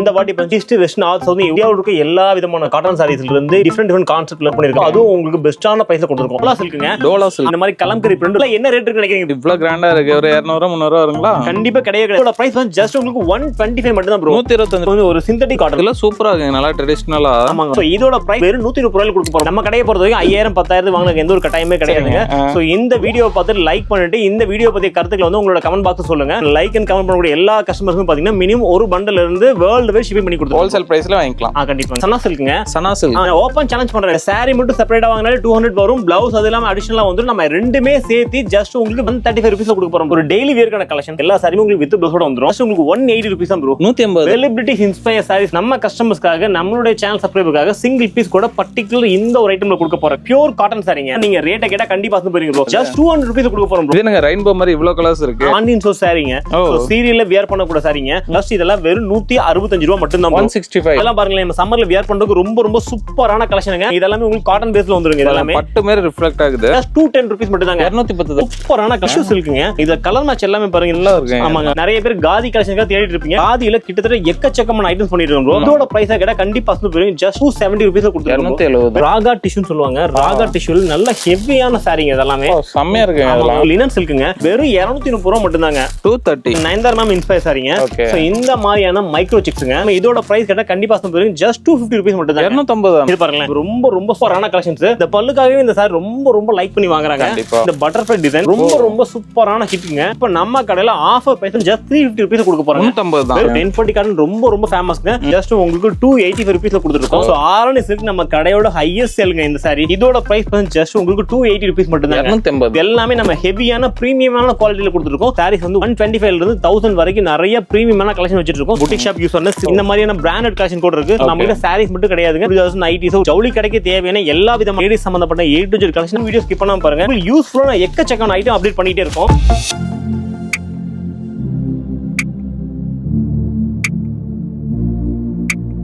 இந்த வாட்டி east west north south இந்தியாவில் இருக்க எல்லா விதமான காட்டன் சாரீஸ்ல இருந்து டிஃபரெண்ட் கான்செப்ட்ல பண்ணிருக்கோம். அதுவும் உங்களுக்கு பெஸ்டான பிரைஸ்ல கொடுத்துருக்கோம். டோலா சில்க்குங்க. டோலா சில்க் இந்த மாதிரி கலம்கரி பிரிண்ட்ல என்ன ரேட் இருக்கு நினைக்கிறீங்க? இவ்வளவு கிராண்டா இருக்கு. ஒரு 200 300 வருங்களா? கண்டிப்பா கிடையாது. இதோட பிரைஸ் வந்து ஜஸ்ட் உங்களுக்கு 125 மட்டும் தான் ப்ரோ. 125 ஒரு சிந்தட்டிக் காட்டன். இதெல்லாம் சூப்பரா இருக்கு. நல்லா ட்ரெடிஷனலா. ஆமாங்க. சோ இதோட பிரைஸ் வெறும் 120 ரூபாயில கொடுக்க போறோம். நம்ம கடையை பொறுத்த வரைக்கும் 5000 10000 வாங்குறதுக்கு எந்த ஒரு கட்டாயமே கிடையாதுங்க. சோ இந்த வீடியோ பார்த்து லைக் பண்ணிட்டு இந்த வீடியோ பத்தி கருத்துக்களை வந்து உங்களோட கமெண்ட் பாக்ஸ் சொல்லுங்க. லைக் அண்ட் கமெண்ட் பண்ணக்கூடிய எல்லா கஸ்டமர்ஸ்க்கும் பாத்தீங்கன்னா மினிமம் ஒரு பண்டல்ல இருந்து வேர்ல்ட் வைட் ஷிப்பிங் பண்ணி கொடுத்துருவோம். ஹோல்சேல் பிரைஸ்ல வாங்கிக்கலாம். கண்டிப்பா. சனா சில்க்குங்க. சனா சில்க். ஓபன் சேலஞ்ச் பண்றேன். சாரி மட்டும் செப்பரேட்டா வாங்குனாலே 200 வரும். பிளவுஸ் அது இல்லாம அடிஷனலா வந்து நம்ம ரெண்டுமே சேர்த்து ஜஸ்ட் உங்களுக்கு 135 ரூபீஸ்ல கொடுக்க போறோம். ஒரு டெய்லி வேர்க்கான கலெக்ஷன் எல்லா சாரியும் உங்களுக்கு வித் பிளவுஸோட வந்துரும். ஜஸ்ட் உங்களுக்கு 180 ரூபீஸ் தான் ப்ரோ. 180. செலிபிரிட்டி இன்ஸ்பயர் சாரீஸ் நம்ம கஸ்டமர்ஸ்க்காக நம்மளுடைய சேனல் சப்ஸ்கிரைபர்க்காக சிங்கிள் பீஸ் கூட பர்టిక్యులர் இந்த ஒரு ஐட்டம்ல கொடுக்க போறோம். பியூர் காட்டன் சாரிங்க. நீங்க ரேட்ட கேட்டா கண்டிப்பா வந்து போறீங்க ப்ரோ. ஜஸ்ட் 200 ரூபீஸ் கொடுக்க போறோம் ப்ரோ. இதுங்க ரெயின்போ மாதிரி இவ்ளோ கலர்ஸ் இருக்கு. ஆன்லைன் சோ சாரிங்க. சோ சீரியல்ல வியர் பண்ண கூட சாரிங்க. ஜஸ்ட் இதெல்லாம் வெறும் 165 ரூபாய் மட்டும் தான். 165. இதெல்லாம் பாருங்க நம்ம சம்மர்ல வியர் பண்றதுக்கு ரொம்ப ரொம்ப சூப்பரான கலெக்ஷனுங்க. இதெல்லாம் உங்களுக்கு காட்டன் பேஸ்ல வந்துருங்க. இதெல்லாம் பட்டு மாதிரி ரிஃப்ளெக்ட் ஆகுது. ஜஸ்ட் 210 ரூபீஸ் மட்டும் தாங்க. 210. சூப்பரான கலெக்ஷன்ஸ் இருக்குங்க. இத கலர் மேட்ச் எல்லாமே பாருங்க நல்லா இருக்கு. ஆமாங்க. நிறைய பேர் காதி கலெக்ஷன்காக தேடிட்டு இருப்பீங்க. காதியில கிட்டத்தட்ட எக்கச்சக்கமான ஐட்டம்ஸ் பண்ணிட்டு இருக்கோம். இதோட பிரைஸ் கேட்டா கண்டிப்பா போறீங்க. ஜஸ்ட் 270 ரூபீஸ் கொடுத்துருக்கோம். 270. ராகா டிஷ்யூன்னு சொல்லுவாங்க. ராகா டிஷ்யூல நல்ல ஹெவியான சாரிங்க இதெல்லாமே. செம்மையா இருக்கு. அதெல்லாம் லினன் சில்க்குங்க. வெறும் 230 ரூபாய் மட்டும் தாங்க. 230. நயன்தாரா மேம் இன்ஸ்பயர் சாரிங்க. சோ இந்த மாதிரியான மைக்ரோ சிக்ஸ்ங்க. இதோட பிரைஸ் கேட்டா கண்டிப்பா போறீங்க. ஜஸ்ட் 250 ரூபீஸ் மட்டும் தான். 250. இது பாருங்க ரொம்ப ரொம்ப சூப்பரான கலெக்ஷன்ஸ். இந்த பல்லுக்காகவே இந்த சாரி ரொம்ப ரொம்ப லைக் பண்ணி வாங்குறாங்க. இந்த பட்டர்ஃப்ளை டிசைன் ரொம்ப ரொம்ப சூப்பரான ஹிட்ங்க. இப்ப நம்ம கடையில ஆஃபர் பிரைஸ் ஜஸ்ட் 350 ரூபீஸ் கொடுக்க போறோம். 150 தான். 1040 காட்டன் ரொம்ப ரொம்ப ஃபேமஸ்ங்க. ஜஸ்ட் உங்களுக்கு 285 ரூபீஸ்ல கொடுத்துருக்கோம். சோ ஆரணி சில்க் நம்ம கடையோட ஹையஸ்ட் சேல்ங்க இந்த சாரி. இதோட பிரைஸ் ஜஸ்ட் உங்களுக்கு 280 ரூபீஸ் மட்டும் தான். 280. எல்லாமே நம்ம ஹெவியான பிரீமியமான குவாலிட்டில கொடுத்துருக்கோம். சாரீஸ் வந்து 125 ல இருந்து 1000 வரைக்கும் நிறைய பிரீமியமான கலெக்ஷன் வச்சிட்டு இருக்கோம். புட்டிக் ஷாப் யூஸ் பண்ண இந்த மாதிரியான பிராண்டட் கலெக்ஷன் கூட இருக்கு. நம்ம கிட்ட சாரீஸ் மட்டும் கிடையாதுங்க. நைட்டிஸ் ஜவுளி கடைக்கு தேவையான எல்லா விதமான லேடிஸ் சம்பந்தப்பட்ட A to Z collection video skip பண்ணாம பாருங்க. யூஸ்ஃபுல்லான எக்கச்சக்கான ஐட்டம் அப்டேட் பண்ணிட்டே இருக்கோம்.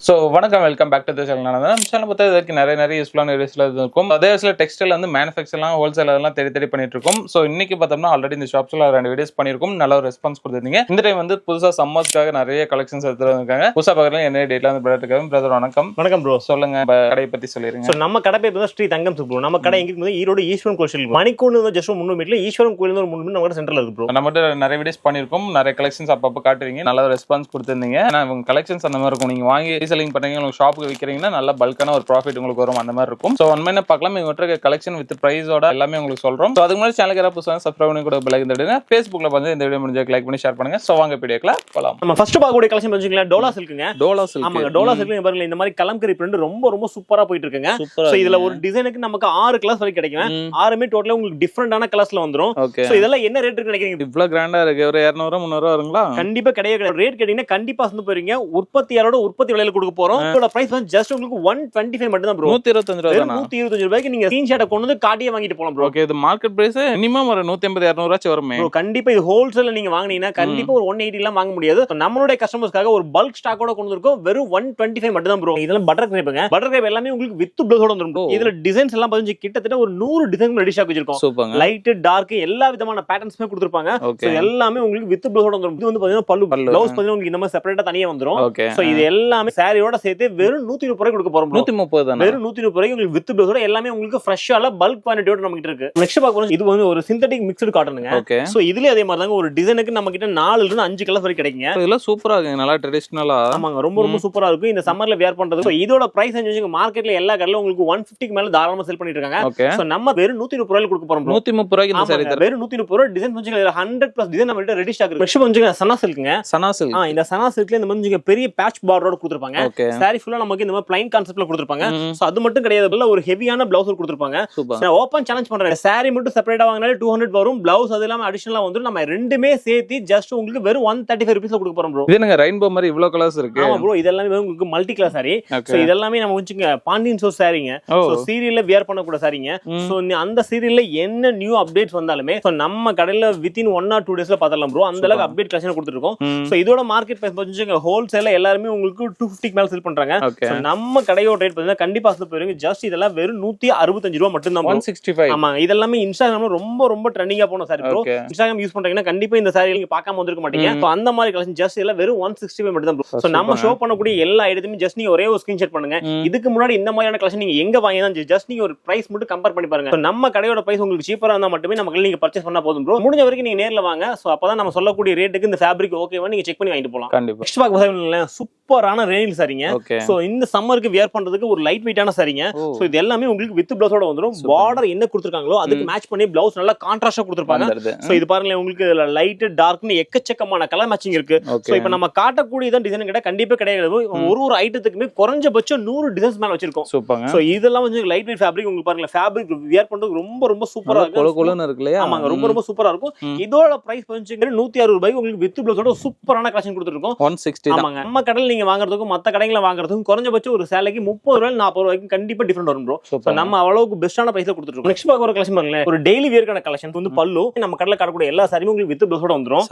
சோ வணக்கம், welcome back to the channel. நம்ம சேனல் பார்த்தா இதுக்கு நிறைய யூஸ்ஃபுல்லான வீடியோஸ்ல இருக்கும். அதே சில டெக்ஸ்டைல் வந்து மேனுஃபேக்சர்லாம் ஹோல்சேல் அதெல்லாம் தேடி பண்ணிட்டு இருக்கோம். சோ இன்னைக்கு பார்த்தோம்னா ஆல்ரெடி இந்த ஷாப்ஸ்ல 2 வீடியோஸ் பண்ணிருக்கோம். நல்ல ஒரு ரெஸ்பான்ஸ் கொடுத்துருந்தீங்க. இந்த டைம் வந்து புதுசா சம்மர்ஸ்க்காக நிறைய கலெக்ஷன்ஸ் எடுத்து வந்திருக்காங்க. புதுசா பார்க்கறதுல என்ன டேட்ல வந்து பிரதர் பிரதர் வணக்கம். வணக்கம் ப்ரோ. சொல்லுங்க, கடையை பத்தி சொல்லிருங்க. சோ நம்ம கடை பேர் ஸ்ரீ தங்கம் ப்ரோ. நம்ம கடை எங்க இருக்கு? ஈரோடு ஈஸ்வரன் கோயில் மணிக்கூண்டு ஜஸ்ட் 300 மீட்டர்ல ஈஸ்வரன் கோயில் ஒரு 300 மீட்டர் நம்ம சென்டர்ல இருக்கு ப்ரோ. நம்ம நிறைய வீடியோஸ் பண்ணிருக்கோம். நிறைய கலெக்ஷன்ஸ் அப்பப்ப காட்டுவீங்க. நல்ல ரெஸ்பான்ஸ் கொடுத்திருந்தீங்க. ஏன்னா உங்க கலெக்ஷன்ஸ் அந்த மாதிரி இருக்கும். நீங்க வாங்கி ரீசெல்லிங் பண்றீங்க, உங்களுக்கு ஷாப் விக்கிறீங்கன்னா நல்ல பல்கான ஒரு ப்ராஃபிட் உங்களுக்கு வரும். அந்த மாதிரி இருக்கும். சோ ஒன்மையா பார்க்கலாம். இவங்க கலெக்ஷன் வித் பிரைஸோட எல்லாமே உங்களுக்கு சொல்றோம். சோ அதுக்கு முன்னாடி சேனலுக்கு யாராவது புதுசா சப்ஸ்கிரைப் பண்ணி கூட பெல் ஐக்கன் தட்டுங்க. Facebookல வந்து இந்த வீடியோ முடிஞ்சா லைக் பண்ணி ஷேர் பண்ணுங்க. சோ வாங்க வீடியோக்குள்ள போலாம். நம்ம ஃபர்ஸ்ட் பார்க்கக்கூடிய கலெக்ஷன் வந்துங்களா டோலா சில்க்குங்க. டோலா சில்க். ஆமாங்க. டோலா சில்க் பாருங்க இந்த மாதிரி கலம்கரி பிரிண்ட் ரொம்ப ரொம்ப சூப்பரா போயிட்டு இருக்குங்க. சோ இதுல ஒரு டிசைனுக்கு நமக்கு 6 கலர்ஸ் வரை கிடைக்கும். 6மே டோட்டலா உங்களுக்கு டிஃபரண்டான கலர்ஸ்ல வந்துரும். சோ இதெல்லாம் என்ன ரேட் இருக்கு நினைக்கிறீங்க? இவ்ளோ கிராண்டா இருக்கு. ஒரு 200 300 வருங்களா? கண்டிப்பா கிடையாது. ரேட் கேட்டீங்கன்னா கண்டிப்பா வந்து போறீங்க. உற்பத்தியாளரோட உற்பத்தி விலையில கொடுக்க போறோம். இதோட பிரைஸ் வந்து ஜஸ்ட் உங்களுக்கு 125 மட்டும் தான் ப்ரோ. 125 ரூபாய் தானா? 125 ரூபாய்க்கு நீங்க ஸ்கிரீன்ஷாட் கொண்டு வந்து காட்டியே வாங்கிட்டு போலாம் ப்ரோ. ஓகே, இது மார்க்கெட் பிரைஸ் மினிமம் ஒரு 180 200 ரூபாய் வருமே ப்ரோ. கண்டிப்பா இது ஹோல்சேல்ல நீங்க வாங்குனீங்கன்னா கண்டிப்பா ஒரு 180 எல்லாம் வாங்க முடியாது. நம்மளுடைய கஸ்டமர்ஸ்க்காக ஒரு பல்க் ஸ்டாக்கோட கொண்டு வந்திருக்கோம். வெறும் 125 மட்டும் தான் ப்ரோ. இதெல்லாம் பட்டர் கிரேப்ங்க. பட்டர் கிரேப் எல்லாமே உங்களுக்கு வித் பிளவுஸோட வந்துரும் ப்ரோ. இதுல டிசைன்ஸ் எல்லாம் பாத்தீங்க கிட்டத்தட்ட ஒரு 100 டிசைன் ரெடி ஸ்டாக் வச்சிருக்கோம். சூப்பர்ங்க. லைட் டார்க் எல்லா விதமான பேட்டர்ன்ஸ்மே கொடுத்திருப்பாங்க. சோ எல்லாமே உங்களுக்கு வித் பிளவுஸோட வந்துரும். இது வந்து பாத்தீங்கன்னா பல்லு பிளவுஸ் பாத்தீங்கன்னா உங்களுக்கு இந்த மாதிரி செப்பரேட்டா தனியா வந்துரும். சோ இது எல்லாமே சாரியோட சேர்த்து வெறும் 130 ரூபாய் கொடுக்க போறோம். 130 தான? வெறும் 130 ரூபாய்க்கு உங்களுக்கு வித் பிளவுஸோட எல்லாமே உங்களுக்கு ஃப்ரெஷ்ஷால பல்க் குவாண்டிட்டியோட நம்ம கிட்ட இருக்கு. நெக்ஸ்ட் பார்க்க போறோம். இது வந்து ஒரு சிந்தட்டிக் மிக்ஸ்டு காட்டனுங்க. சோ இதுலயே அதே மாதிரி தாங்க ஒரு டிசைனுக்கு நம்ம கிட்ட 4 ல இருந்து 5 கலர்ஸ் வரை கிடைக்குங்க. இதெல்லாம் சூப்பரா இருக்கு. நல்லா ட்ரெடிஷனலா. ஆமாங்க. ரொம்ப ரொம்ப சூப்பரா இருக்கும். இந்த சம்மர்ல வியர் பண்றது. சோ இதோட பிரைஸ் வந்து மார்க்கெட்ல எல்லா கடையில உங்களுக்கு 150 க்கு மேல தாராளமா செல் பண்ணிட்டு இருக்காங்க. சோ நம்ம வெறும் 130 ரூபாய்க்கு கொடுக்க போறோம். 130 ரூபாய்க்கு இந்த சாரி தர. வெறும் 130 ரூபாய் டிசைன் வந்து 100+ டிசைன் நம்ம கிட்ட ரெடி ஸ்டாக் இருக்கு. நெக்ஸ்ட் வந்து சனா சில்க்ங்க. சனா சில்க். இந்த சனா சில்க்ல இந்த மாதிரி பெரிய பேட்ச் பார்டரோட கொடுத்திருப்பாங்க. சாரி ஃபுல்லா நமக்கு இந்த மாதிரி ப்ளைன் கான்செப்ட்ல கொடுத்திருப்பாங்க. சோ அது மட்டும் கிடையாது. ஒரு ஹெவியான பிளவுஸ் கொடுத்திருப்பாங்க. நான் ஓபன் சேலஞ்ச் பண்றேன். சாரி மட்டும் செப்பரேட்டா வாங்குனாலே 200 வரும். பிளவுஸ் அது இல்லாம அடிஷனலா வந்து நம்ம ரெண்டுமே சேர்த்து ஜஸ்ட் உங்களுக்கு வெறும் 135 ரூபீஸ்ல கொடுக்க போறோம் ப்ரோ. இது என்னங்க ரெயின்போ மாதிரி இவ்ளோ கலர்ஸ் இருக்கு? ஆமா ப்ரோ. இதெல்லாம் உங்களுக்கு மல்டி கலர் சாரி. சோ இதெல்லாம் நம்ம வந்துங்க பாண்டியன் சோ சாரிங்க. சோ சீரியல்ல வியர் பண்ண கூட சாரிங்க. சோ அந்த சீரியல்ல என்ன நியூ அப்டேட்ஸ் வந்தாலுமே சோ நம்ம கடையில வித்தின் 1 or 2 டேஸ்ல பார்த்தறலாம் ப்ரோ. அந்த அளவுக்கு அப்டேட் கலெக்ஷன் கொடுத்துட்டு இருக்கோம். சோ இதோட மார்க்கெட் பிரைஸ் வந்துங்க ஹோல்சேல்ல எல்லாரும் உங்களுக்கு மேல சேல் பண்றாங்க. So, நம்ம கடையோட ரேட் பாத்தீங்கன்னா கண்டிப்பா அசந்து போயிருங்க. ஜஸ்ட் இதெல்லாம் வெறும் 165 ரூபாய் மட்டும் தான். 165. ஆமாங்க, இதெல்லாமே இன்ஸ்டாகிராம்ல ரொம்ப ட்ரெண்டிங்கா போன சாரி ப்ரோ. இன்ஸ்டாகிராம் யூஸ் பண்றீங்கன்னா கண்டிப்பா இந்த சாரி நீங்க பார்க்காம வந்திருக்க மாட்டீங்க. So, அந்த மாதிரி கலெக்ஷன் ஜஸ்ட் இதெல்லாம் வெறும் 165 மட்டும் தான் ப்ரோ. So, நம்ம ஷோ பண்ணக்கூடிய எல்லா ஐட்டத்தையும் ஜஸ்ட் நீங்க ஒரே ஒரு ஸ்கிரீன்ஷாட் பண்ணுங்க. இதுக்கு முன்னாடி இந்த மாதிரியான கலெக்ஷன் நீங்க எங்க வாங்கினா ஜஸ்ட் நீங்க ஒரு பிரைஸ் மட்டும் கம்பேர் பண்ணி பாருங்க. So, நம்ம கடையோட பிரைஸ் உங்களுக்கு சீப்பரா இருந்தா மட்டுமே நம்ம நீங்க பர்ச்சேஸ் பண்ணா போதும் ப்ரோ. முடிஞ்ச வரைக்கும் நீங்க நேர்ல வாங்க. சோ அப்பதான் நம்ம சொல்லக்கூடிய ரேட்டுக்கு இந்த ஃபேப்ரிக் ஓகேவா நீங்க செக் பண்ணி வாங்கிட்டு போலாம். கண்டிப்பா. நெக்ஸ்ட் பாக்க சூப்பரான ரேஞ்சில் சாரிங்க. சோ இந்த சம்மருக்கு வியர் பண்றதுக்கு ஒரு லைட் வெயிட்டான சாரிங்க. சோ இது எல்லாமே உங்களுக்கு வித் பிளவுஸோட வந்துரும். பார்டர் என்ன கொடுத்திருக்காங்களோ அதுக்கு மேட்ச் பண்ணி பிளவுஸ் நல்லா கான்ட்ராஸ்டா கொடுத்திருப்பாங்க. சோ இது பாருங்க உங்களுக்கு லைட் டார்க்னு எக்கச்சக்கமான கலர் மேட்சிங் இருக்கு. சோ இப்போ நம்ம காட்டக்கூடிய இதான் டிசைன் கிட்ட கண்டிப்பா கிடையாது. ஒரு ஐட்டத்துக்குமே குறைஞ்சபட்சம் 100 டிசைன்ஸ் மேல வச்சிருக்கோம். சோ இதெல்லாம் வந்து லைட் வெயிட் ஃபேப்ரிக். உங்களுக்கு பாருங்க ஃபேப்ரிக் வியர் பண்றதுக்கு ரொம்ப சூப்பரா இருக்கு. ஆமாங்க, ரொம்ப சூப்பரா இருக்கும். இதோட பிரைஸ் வந்து 160 ரூபாய்க்கு உங்களுக்கு வித் பிளவுஸோட சூப்பரான கலெக்ஷன் கொடுத்துருக்கோம். 160. ஆமாங்க, நம்ம கடையில் நீங்க வாங்குறதுக்கும் மத்த கடைகளை வாங்குறதுக்கும் குறைஞ்சபட்சம் ஒரு சேலைக்கு 30 ரூபாய் 40 ரூபாய்க்கு கண்டிப்பா டிஃபரெண்ட் வரும் ப்ரோ. நம்ம அவ்வளவுக்கு பெஸ்டான பிரைஸ்ல கொடுத்துருக்கோம். நெக்ஸ்ட் பார்க்க ஒரு கலெக்ஷன் பாருங்க, ஒரு டெய்லி வியர்க்கான கலெக்ஷன் வந்து பல்லு நம்ம கடையில் காட்டக்கூடிய எல்லா சாரியும் உங்களுக்கு வித் பிளவுஸோட வந்துரும்.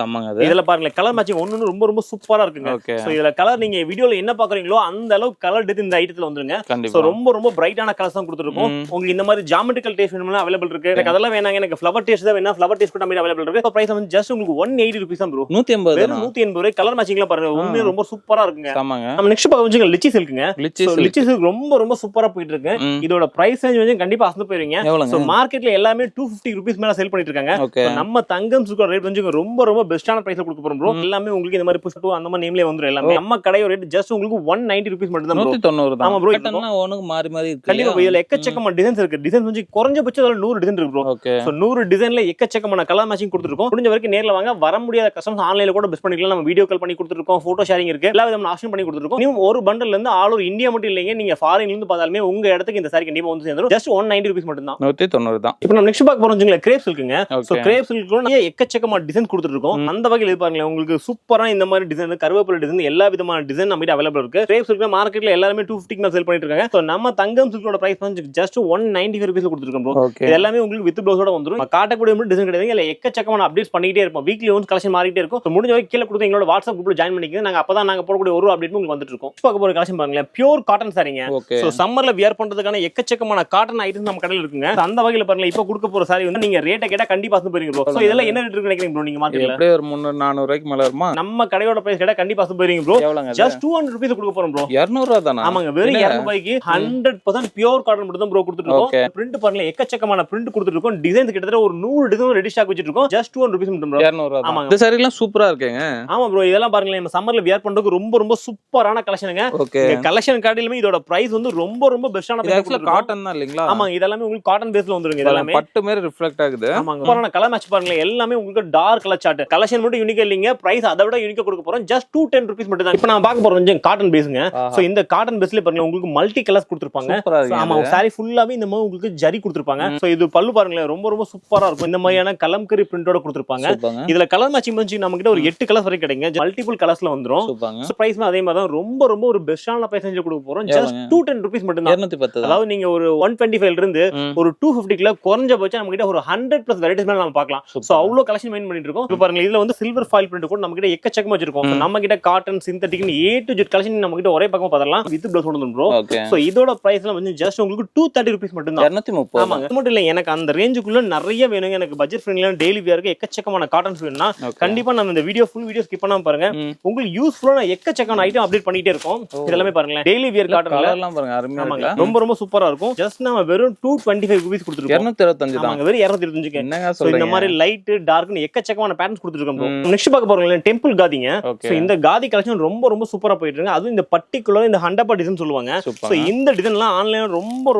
இதுல பாருங்க கலர் மேட்சிங் ஒன்னு ரொம்ப சூப்பரா இருக்குங்க. சோ இதுல கலர் நீங்க வீடியோல என்ன பாக்குறீங்களோ அந்த அளவுக்கு கலர் டெத் இந்த ஐட்டத்துல வந்துருங்க. சோ ரொம்ப பிரைட்டான கலர்ஸ் தான் கொடுத்துருக்கோம். உங்களுக்கு இந்த மாதிரி ஜியோமெட்ரிக்கல் டேஸ்ட் வேணும்னா அவைலபிள் இருக்கு. எனக்கு அதெல்லாம் வேணாங்க, எனக்கு ஃப்ளவர் டேஸ்ட் தான் வேணும், ஃப்ளவர் டேஸ்ட் கூட நம்ம அவைலபிள் இருக்கு. சோ பிரைஸ் வந்து ஜஸ்ட் உங்களுக்கு 180 ரூபீஸ் தான் ப்ரோ. 180 ரூபாய். கலர் மேட்சிங்ல பாருங்க உண்மையா ரொம்ப சூப்பரா இருக்குங்க. நம்ம நெக்ஸ்ட் பார்க்க வந்து லிச்சி சில்க்குங்க. லிச்சி சில்க் ரொம்ப சூப்பரா போயிட்டு இருக்கு. இதோட பிரைஸ் ரேஞ்ச் வந்து கண்டிப்பா அசந்து போயிருவீங்க. சோ மார்க்கெட்ல எல்லாமே 250 ரூபீஸ் மேல சேல் பண்ணிட்டு இருக்காங்க. நம்ம தங்கம் சில்க் ரேட் வந்து ரொம்ப பெஸ்டான பிரைஸ்ல கொடுக்க போறோம் ப்ரோ. எல்லாமே உங்களுக்கு இந்த மாதிரி புஷ் டூ அந்த மாதிரி நேம்லயே வந்துரும். எல்லாமே நம்ம கடையோட ரேட் ஜஸ்ட் உங்களுக்கு 190 ரூபீஸ் மட்டும் தான். 190 தான். ஆமா ப்ரோ, கட்டனா ஒண்ணுக்கு மாறி இருக்கு. கண்டிப்பா இதுல எக்கச்சக்கமான டிசைன்ஸ் இருக்கு. டிசைன்ஸ் வந்து குறைஞ்சபட்சம் 100 டிசைன் இருக்கு ப்ரோ. சோ 100 டிசைன்ல எக்கச்சக்கமான கலர் மேட்சிங் கொடுத்துருக்கோம். முடிஞ்ச வரைக்கும் நேர்ல வாங்க. வர முடியாத கஸ்டமர்ஸ் ஆன்லைன்ல கூட பெஸ்ட் பண்ணிக்கலாம். நம்ம வீடியோ கால் பண்ணி கொடுத்துருக்கோம், போட்டோ ஷேரிங் இருக்கு, எல்லா விதமான ஆப்ஷன் பண்ணி கொடுத்துருக்கோம். நீங்க ஒரு பண்டல்ல இருந்து ஆல் ஓவர் இந்தியா மட்டும் இல்லைங்க, நீங்க ஃபாரின்ல இருந்து பார்த்தாலுமே உங்க இடத்துக்கு இந்த சாரி கண்டிப்பா வந்து சேர்ந்துரும். ஜஸ்ட் 190 ரூபீஸ் மட்டும் தான். 190 தான். இப்போ நம்ம நெக்ஸ்ட் பார்க்க போறோம்ங்களா, கிரேப் சில்க்குங்க. சோ கிரேப் சில்க்ல நிறைய எக்கச்சக்கமான டிசைன் கொடுத்துருக்கோம். அந்த வகையில் பாருங்க உங்களுக்கு சூப்பரா இந்த மாதிரி டிசைன், கருவேப்பிலை டிசைன், எல்லா விதமான டிசைன் நம்ம கிட்ட அவைலபிள் இருக்கு. கிரேப் சில்க்ல மார்க்கெட்ல எல்லாமே 250 மேல சேல் பண்ணிட்டு இருக்காங்க. சோ நம்ம தங்கம் சில்கோட பிரைஸ் வந்து ஜஸ்ட் 195 ரூபீஸ்ல கொடுத்துருக்கோம் ப்ரோ. இது எல்லாமே உங்களுக்கு வித் பிளவுஸோட வந்துரும். காட்டக்கூடிய டிசைன் கிடையாது. இல்ல எக்கச்சக்கமான அப்டேட்ஸ் பண்ணிட்டே இருப்போம். வீக்லி ஒன்ஸ் கலெக்ஷன் மாறிட்டே இருக்கும். முடிஞ்ச வரைக்கும் கீழே கொடுத்து எங்களோட வாட்ஸ்அப் குரூப்ல ஜாயின் பண்ணிக்கங்க. நாங்க அப்பதான் நாங்க போடக்கூடிய ஒரு அப்டேட் உங்களுக்கு வந்துட்டு இருக்கோம். பார்க்க போற கலெக்ஷன் பாருங்க, பியூர் காட்டன் சாரிங்க. சோ சம்மர்ல வியர் பண்றதுக்கான எக்கச்சக்கமான காட்டன் ஐட்டம்ஸ் நம்ம கடையில இருக்குங்க. அந்த வகையில பாருங்க இப்போ கொடுக்க போற சாரி வந்து நீங்க ரேட்ட கேட்டா கண்டிப்பா அசந்து போறீங்க ப்ரோ. சோ இதெல்லாம் என்ன ரேட் இருக்கு நினைக்கிறீங்க ப்ரோ? நீங்க மார்க்கெட்ல எப்படியே ஒரு 300-400 ரூபாய்க்கு மேல வருமா? நம்ம கடையோட பிரைஸ் கேட்டா கண்டிப்பா அசந்து போறீங்க ப்ரோ. ஜஸ்ட் 200 ரூபீஸ் கொடுக்க போறோம் ப்ரோ. 200 ரூபாய் தானா? ஆமாங்க, வெறும் 200 ரூபாய்க்கு 100% பியூர் காட்டன் மட்டும் தான் ப்ரோ கொடுத்துட்டு இருக்கோம். பிரிண்ட் பாருங்க எக்கச்சக்கமான பிரிண்ட் கொடுத்துட்டு இருக்கோம். டிசைன்ஸ் கிட்டத்தட்ட ஒரு 100 டிசைன் ரெடி ஸ்டாக் வச்சிட்டு இருக்கோம். ஜஸ்ட் 200 ரூபீஸ் மட்டும் ப்ரோ. 200 ரூபாய். ஆமாங்க, இந்த சாரி எல்லாம் சூப்பரா இருக்குங்க. ஆமா ப்ரோ, இதெல்லாம் பாருங்க நம்ம சம்மர்ல வியர் பண்றதுக்கு ரொம்ப சூப்பரான கலெக்ஷனுங்க. கலெக்ஷன் காட்டிலுமே இதோட பிரைஸ் வந்து ரொம்ப பெஸ்டான பிரைஸ். காட்டன் தான் இல்லீங்களா? ஆமாங்க, இதெல்லாம் உங்களுக்கு காட்டன் பேஸ்ல வந்துருங்க. இதெல்லாம் பட்டு மாதிரி ரிஃப்ளெக்ட் ஆகுது. ஆமாங்க, சூப்பரான கலர் மேட்ச் பாருங்க. எல்லாமே உங்களுக்கு டார்க் கலர் சார்ட். கலெக்ஷன் மட்டும் யூனிக்கா இல்லீங்க, பிரைஸ் அதை விட யூனிக்கா கொடுக்க போறோம். ஜஸ்ட் 210 ரூபீஸ் மட்டும் தான். இப்போ நான் பார்க்க போறோம் காட்டன் பேஸ்ங்க. சோ இந்த காட்டன் பேஸ்ல பாருங்க உங்களுக்கு மல்டி கலர்ஸ் கொடுத்திருப்பாங்க. ஆமா, சாரி ஃபுல்லாவே இந்த மாதிரி உங்களுக்கு ஜரி கொடுத்திருப்பாங்க. சோ இது பல்லு பாருங்க ரொம்ப சூப்பரா இருக்கும். இந்த மாதிரியான கலம்கரி பிரிண்டோட கொடுத்திருப்பாங்க. இதுல கலர் மேட்சிங் வந்து நம்ம கிட்ட ஒரு 8 கலர்ஸ் வரைக்கும் கிடைக்குங்க. மல்டிபிள் கலர்ஸ்ல வந்துரும். சோ பிரைஸ் அதே மாதிரி தான் ரொம்ப ஒரு பெஸ்டான பிரைஸ் ரேஞ்சில கொடுக்க போறோம். ஜஸ்ட் 210 ரூபீஸ் மட்டும் தான். 210. அதாவது நீங்க ஒரு 125 இருந்து ஒரு 250 குள்ள குறைஞ்சபட்சம் நம்ம கிட்ட ஒரு 100+ வெரைட்டிஸ் மேல நம்ம பார்க்கலாம். சோ அவ்வளவு கலெக்ஷன் மெயின் பண்ணிட்டு இருக்கோம். இப்போ பாருங்க இதுல வந்து சில்வர் ஃபாயில் பிரிண்ட் கூட நம்ம கிட்ட எக்கச்சக்கமா வச்சிருக்கோம். நம்ம கிட்ட cotton, synthetic, A to Z collection நம்ம கிட்ட ஒரே பக்கமா பார்த்தலாம். வித் பிளவுஸ் வந்துரும் ப்ரோ. சோ இதோட பிரைஸ்ல வந்து ஜஸ்ட் உங்களுக்கு 230 ரூபீஸ் மட்டும் தான். 230. ஆமாங்க, அது மட்டும் இல்ல, எனக்கு அந்த ரேஞ்சுக்குள்ள நிறைய வேணுங்க. எனக்கு பட்ஜெட் ஃப்ரெண்ட்லியான டெய்லி வியருக்கு எக்கச்சக்கமான காட்டன்ஸ் வேணும்னா கண்டிப்பா நம்ம இந்த ஃபுல் வீடியோ ஸ்கிப் பண்ணாம பாருங்க. உங்களுக்கு யூஸ்ஃபுல்லான எக்கச்சக்கமான ஐட்டம் அப்டேட் பண்ணிட்டே இருக்கோம். இதெல்லாம் பாருங்க டெய்லி வியர் காட்டன் கலர்லாம் பாருங்க அருமையா இருக்கு. ரொம்ப சூப்பரா இருக்கும். ஜஸ்ட் நம்ம வெறும் 225 ரூபீஸ் கொடுத்துருக்கோம். 225 தான். ஆமாங்க, வெறும் 225க்கு. என்னங்க சொல்றீங்க? இந்த மாதிரி லைட் டார்க்னு எக்கச்சக்கமான பேட்டர்ன்ஸ் கொடுத்துருக்கோம் ப்ரோ. நெக்ஸ்ட் பார்க்க போறோம்ல டெம்பிள் காதிங்க. சோ இந்த காதி கலெக்ஷன் ரொம்ப சூப்பரா போயிட்டு இருக்கு. அதுவும் இந்த பர்టిక్యులர் இந்த ஹண்டப்பா டிசைன் சொல்லுவாங்க. சோ இந்த டிசைன்லாம் ஆன்லைன்ல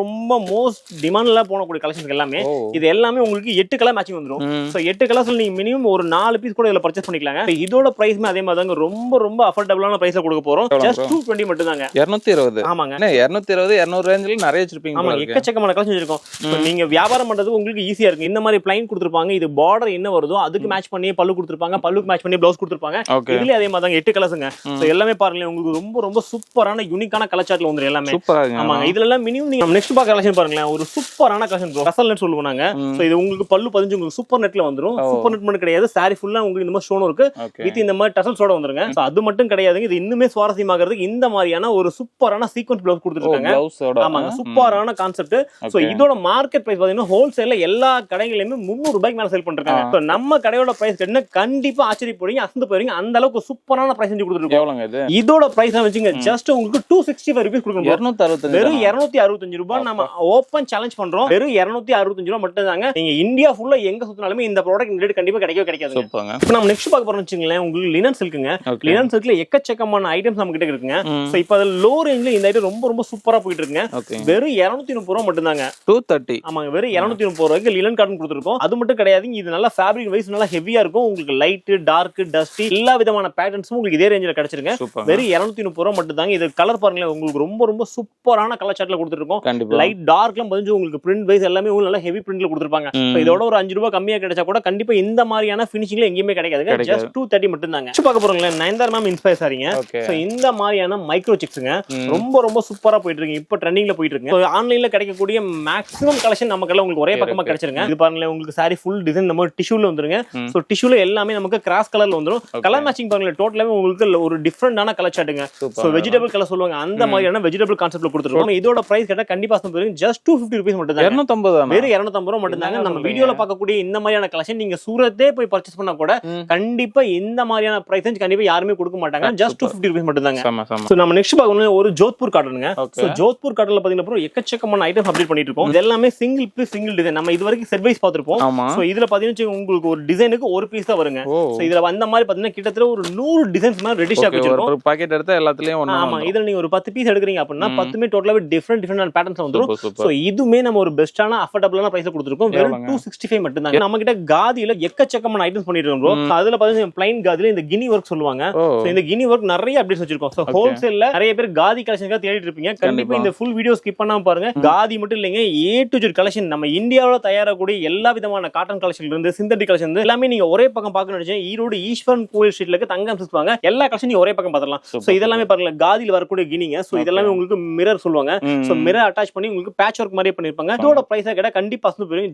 ரொம்ப மோஸ்ட் டிமாண்ட்ல போனக்கூடிய கலெக்ஷன்ஸ் எல்லாமே. இது எல்லாமே உங்களுக்கு 8 கலர் மேட்சிங் வந்துரும். சோ 8 கலர்ஸ்ல நீங்க மினிமம் ஒரு 4 பீஸ் கூட இதுல பர்ச்சேஸ் பண்ணிக்கலாங்க. இதோட பிரைஸ்மே அதே மாதிரி தாங்க ரொம்ப அஃபோர்டபுளான பிரைஸ்ல கொடுக்க போறோம். ஜஸ்ட் 220 மட்டும் தாங்க. 220. ஆமாங்க, 220 200 ரேஞ்சில நிறைய வச்சிருப்பீங்க. ஆமா, எக்கச்சக்கமான கலெக்ஷன் வச்சிருக்கோம். நீங்க வியாபாரம் பண்றதுக்கு உங்களுக்கு ஈஸியா இருக்கு. இந்த மாதிரி ப்ளைன் கொடுத்திருப்பாங்க. இது பார்டர் என்ன வருதோ அதுக்கு மேட்ச் பண்ணி பல்லு கொடுத்திருப்பாங்க. பல்லுக்கு மேட்ச் பண்ணி ப்ளவுஸ் கொடுத்திருப்பாங்க. இதுலயே அதே மாதிரி தாங்க 8 கலர்ஸ்ங்க. சோ எல்லாமே பாருங்க உங்களுக்கு ரொம்ப சூப்பரான யூனிக்கான கலர் சார்ட்ல வந்துரும் எல்லாமே. சூப்பரா இருக்கு. ஆமாங்க, இதுல எல்லாம் மினிமம் நீங்க நெக்ஸ்ட் பாக்க கலெக்ஷன் பாருங்க. ஒரு சூப்பரான கலெக்ஷன் ப்ரோ. கசல் நெட் சொல்லுவோம் நாங்க. சோ இது உங்களுக்கு பல்லு 15 உங்களுக்கு சூப்பர் நெட்ல வந்துரும். சூப்பர் நெட் மட்டும் கிடையாது, சாரி ஃபுல்லா உங்களுக்கு இந்த மாதிரி ஸ்டோன் இருக்கு. வித் இந்த மாதிரி டசல்ஸோட வந்துருங்க. சோ அது மட்டும் கிடையாதுங்க, இது இன்னும் இன்னுமே சுவாரஸ்யமாகிறதுக்கு இந்த மாதிரியான ஒரு சூப்பரான சீக்வன்ஸ் பிளவுஸ் கொடுத்துருக்காங்க. ஆமாங்க, சூப்பரான கான்செப்ட். சோ இதோட மார்க்கெட் பிரைஸ் பாத்தீங்கன்னா ஹோல்சேல்ல எல்லா கடைகளிலுமே 300 ரூபாய்க்கு மேல சேல் பண்றாங்க. சோ நம்ம கடையோட பிரைஸ் என்ன கண்டிப்பா ஆச்சரியப்படுவீங்க, அசந்து போறீங்க. அந்த அளவுக்கு சூப்பரான பிரைஸ் செஞ்சு கொடுத்துருக்கோம். இதோட பிரைஸ் வச்சுங்க ஜஸ்ட் உங்களுக்கு 265 ரூபீஸ் கொடுக்கணும். வெறும் 265 ரூபாய் நம்ம ஓபன் சேலஞ்ச் பண்றோம். வெறும் 265 ரூபாய் மட்டும் தாங்க. நீங்க இந்தியா ஃபுல்லா எங்க சுத்தினாலுமே இந்த ப்ராடக்ட் ரேட் கண்டிப்பா கிடைக்காது. இப்போ நம்ம நெக்ஸ்ட் பார்க்க போறோம் வச்சுங்களேன், உங்களுக்கு லினன் சில்க்குங்க. லினன் சில்க்ல எக்கச்சக்கமான ஐட்டம்ஸ் நம்ம கிட்ட இருக்குங்க. சோ இப்போ அது லோ ரேஞ்ச்ல இந்த ஐட்டம் ரொம்ப ரொம்ப சூப்பரா போயிட்டு இருக்குங்க. வெறும் 230 ரூபாய் மட்டும் தாங்க. 230. ஆமாங்க, வெறும் 230 ரூபாய்க்கு லினன் காட்டன் கொடுத்துருக்கோம். அது மட்டும் கிடையாதுங்க, இது நல்லா ஃபேப்ரிக் வைஸ் நல்லா ஹெவியா இருக்கும். உங்களுக்கு லைட், டார்க், டஸ்டி எல்லா விதமான பேட்டர்ன்ஸும் உங்களுக்கு இதே ரேஞ்சில கிடைச்சிருங்க. வெறும் 230 ரூபாய் மட்டும் தாங்க. இது கலர் பாருங்க, உங்களுக்கு ரொம்ப ரொம்ப சூப்பரான கலர் சார்ட்ல கொடுத்துருக்கோம். லைட் டார்க்லாம் பதிஞ்சு உங்களுக்கு பிரிண்ட் வைஸ் எல்லாமே நல்லா ஹெவி பிரிண்ட்ல கொடுத்துருப்பாங்க. இதோட ஒரு 5 ரூபாய் கம்மியா கிடைச்சா கூட கண்டிப்பா இந்த மாதிரியான ஃபினிஷிங்ல எங்கேயுமே கிடைக்காதுங்க. ஜஸ்ட் 230 மட்டும் தாங்க. பார்க்க போறோம்ல, நயன்தாரா மேம் இன்ஸ்பயர் சாரிங்க. சோ இந்த மாதிரியான மைக்ரோ செக்ஸ்ங்க ரொம்ப ரொம்ப சூப்பரா போயிட்டு இருக்கு. இப்போ ட்ரெண்டிங்ல போயிட்டு இருக்கு. ஆன்லைன்ல கிடைக்கக்கூடிய மேக்ஸிமம் கலெக்ஷன் நமக்கு எல்லாம் உங்களுக்கு ஒரே பக்கமா கிடைச்சிருங்க. இது பாருங்க, உங்களுக்கு சாரி ஃபுல் டிசைன் நம்ம டிஷ்யூல வந்துருங்க. சோ டிஷ்யூல எல்லாமே நமக்கு கிராஸ் கலர்ல வந்துரும். கலர் மேட்சிங் பாருங்க, டோட்டலாவே உங்களுக்கு ஒரு டிஃபரெண்டான கலர் சார்ட்டுங்க. சோ வெஜிடபிள் கலர் சொல்லுவாங்க, அந்த மாதிரியான வெஜிடபிள் கான்செப்ட்ல கொடுத்துருக்கோம். இதோட பிரைஸ் கேட்டா கண்டிப்பா ஜஸ்ட் 250 ரூபீஸ் மட்டும் தான். 250. வெறும் 250 ரூபாய் மட்டும் தாங்க. நம்ம வீடியோல பார்க்கக்கூடிய இந்த மாதிரியான கலெக்ஷன் நீங்க சூரத்தே போய் பர்ச்சேஸ் பண்ணா கூட கண்டிப்பா இந்த மாதிரியான பிரைஸ் கண்டிப்பா யாருமே கொடுக்க மாட்டாங்க. ஜஸ்ட் 250 ரூபீஸ் மட்டும் தாங்க. சோ நம்ம நெக்ஸ்ட் பார்க்கணும் ஒரு ஜோத்பூர் காட்டனுங்க. சோ ஜோத்பூர் காட்டன்ல பாத்தீங்கன்னா எக்கச்சக்கமான ஐட்டம்ஸ் அப்டேட் பண்ணிட்டு இருக்கோம். இது எல்லாமே சிங்கிள் பீஸ் சிங்கிள் டிசைன். நம்ம இது வரைக்கும் செட் வைஸ் பார்த்திருப்போம். சோ இதுல பாத்தீங்கன்னா உங்களுக்கு ஒரு டிசைனுக்கு ஒரு பீஸ் தான் வருங்க. சோ இதுல அந்த மாதிரி பாத்தீங்கன்னா கிட்டத்தட்ட ஒரு 100 டிசைன்ஸ் மாதிரி ரெடி ஸ்டாக் வச்சிருக்கோம். ஒரு பாக்கெட் எடுத்தா எல்லாத்துலயும் ஒண்ணா. ஆமா, இதுல நீங்க ஒரு 10 பீஸ் எடுக்கறீங்க அப்படினா 10மே டோட்டலாவே டிஃபரண்ட் பேட்டர்ன்ஸ் வந்துரும். சோ இதுமே நம்ம ஒரு பெஸ்டான அஃபோர்டபிளான பிரைஸ்ல கொடுத்திருக்கோம். வெறும் 265 மட்டும் தான். நம்ம கிட்ட காதியில எக்கச்சக்கமான ஐட்டம்ஸ் பண்ணிட்டு இருக்கோம் bro. அதுல பாத்தீங்கன்னா ப்ளைன் காதில இந்த கினி வர்க் சொல்லுவாங்க. சோ இந்த கினி வர்க் நிறைய அப்டேட்ஸ் வச்சிருக்கோம். சோ ஹோல்சேல்ல நிறைய பேர் காதி கலெக்ஷன்காக தேடிட்டு இருப்பீங்க. கண்டிப்பா இந்த ஃபுல் வீடியோ ஸ்கிப் பண்ணாம பாருங்க. காதி மட்டும் இல்லைங்க, A to Z கலெக்ஷன் நம்ம இந்தியாவுல தயாராகக்கூடிய எல்லா விதமான காட்டன் கலெக்ஷன்ல இருந்து சிந்தட்டிக் கலெக்ஷன் எல்லாமே நீங்க ஒரே பக்கம் பார்க்கணும்னு நினைச்சீங்க, ஈரோடு ஈஸ்வரன் கோயில் ஸ்ட்ரீட்ல இருக்க தங்கம் சிஸ்வாங்க. எல்லா கலெக்ஷன் நீங்க ஒரே பக்கம் பார்க்கலாம். சோ இதெல்லாம் பாருங்க, காதியில வரக்கூடிய கினிங்க. சோ இதெல்லாம் உங்களுக்கு மிரர் சொல்லுவாங்க. சோ மிரர் அட்டாச் பண்ணி உங்களுக்கு பேட்ச் வர்க் மாதிரி பண்ணிருப்பாங்க. இதோட பிரைஸ் கேட்டா கண்டிப்பா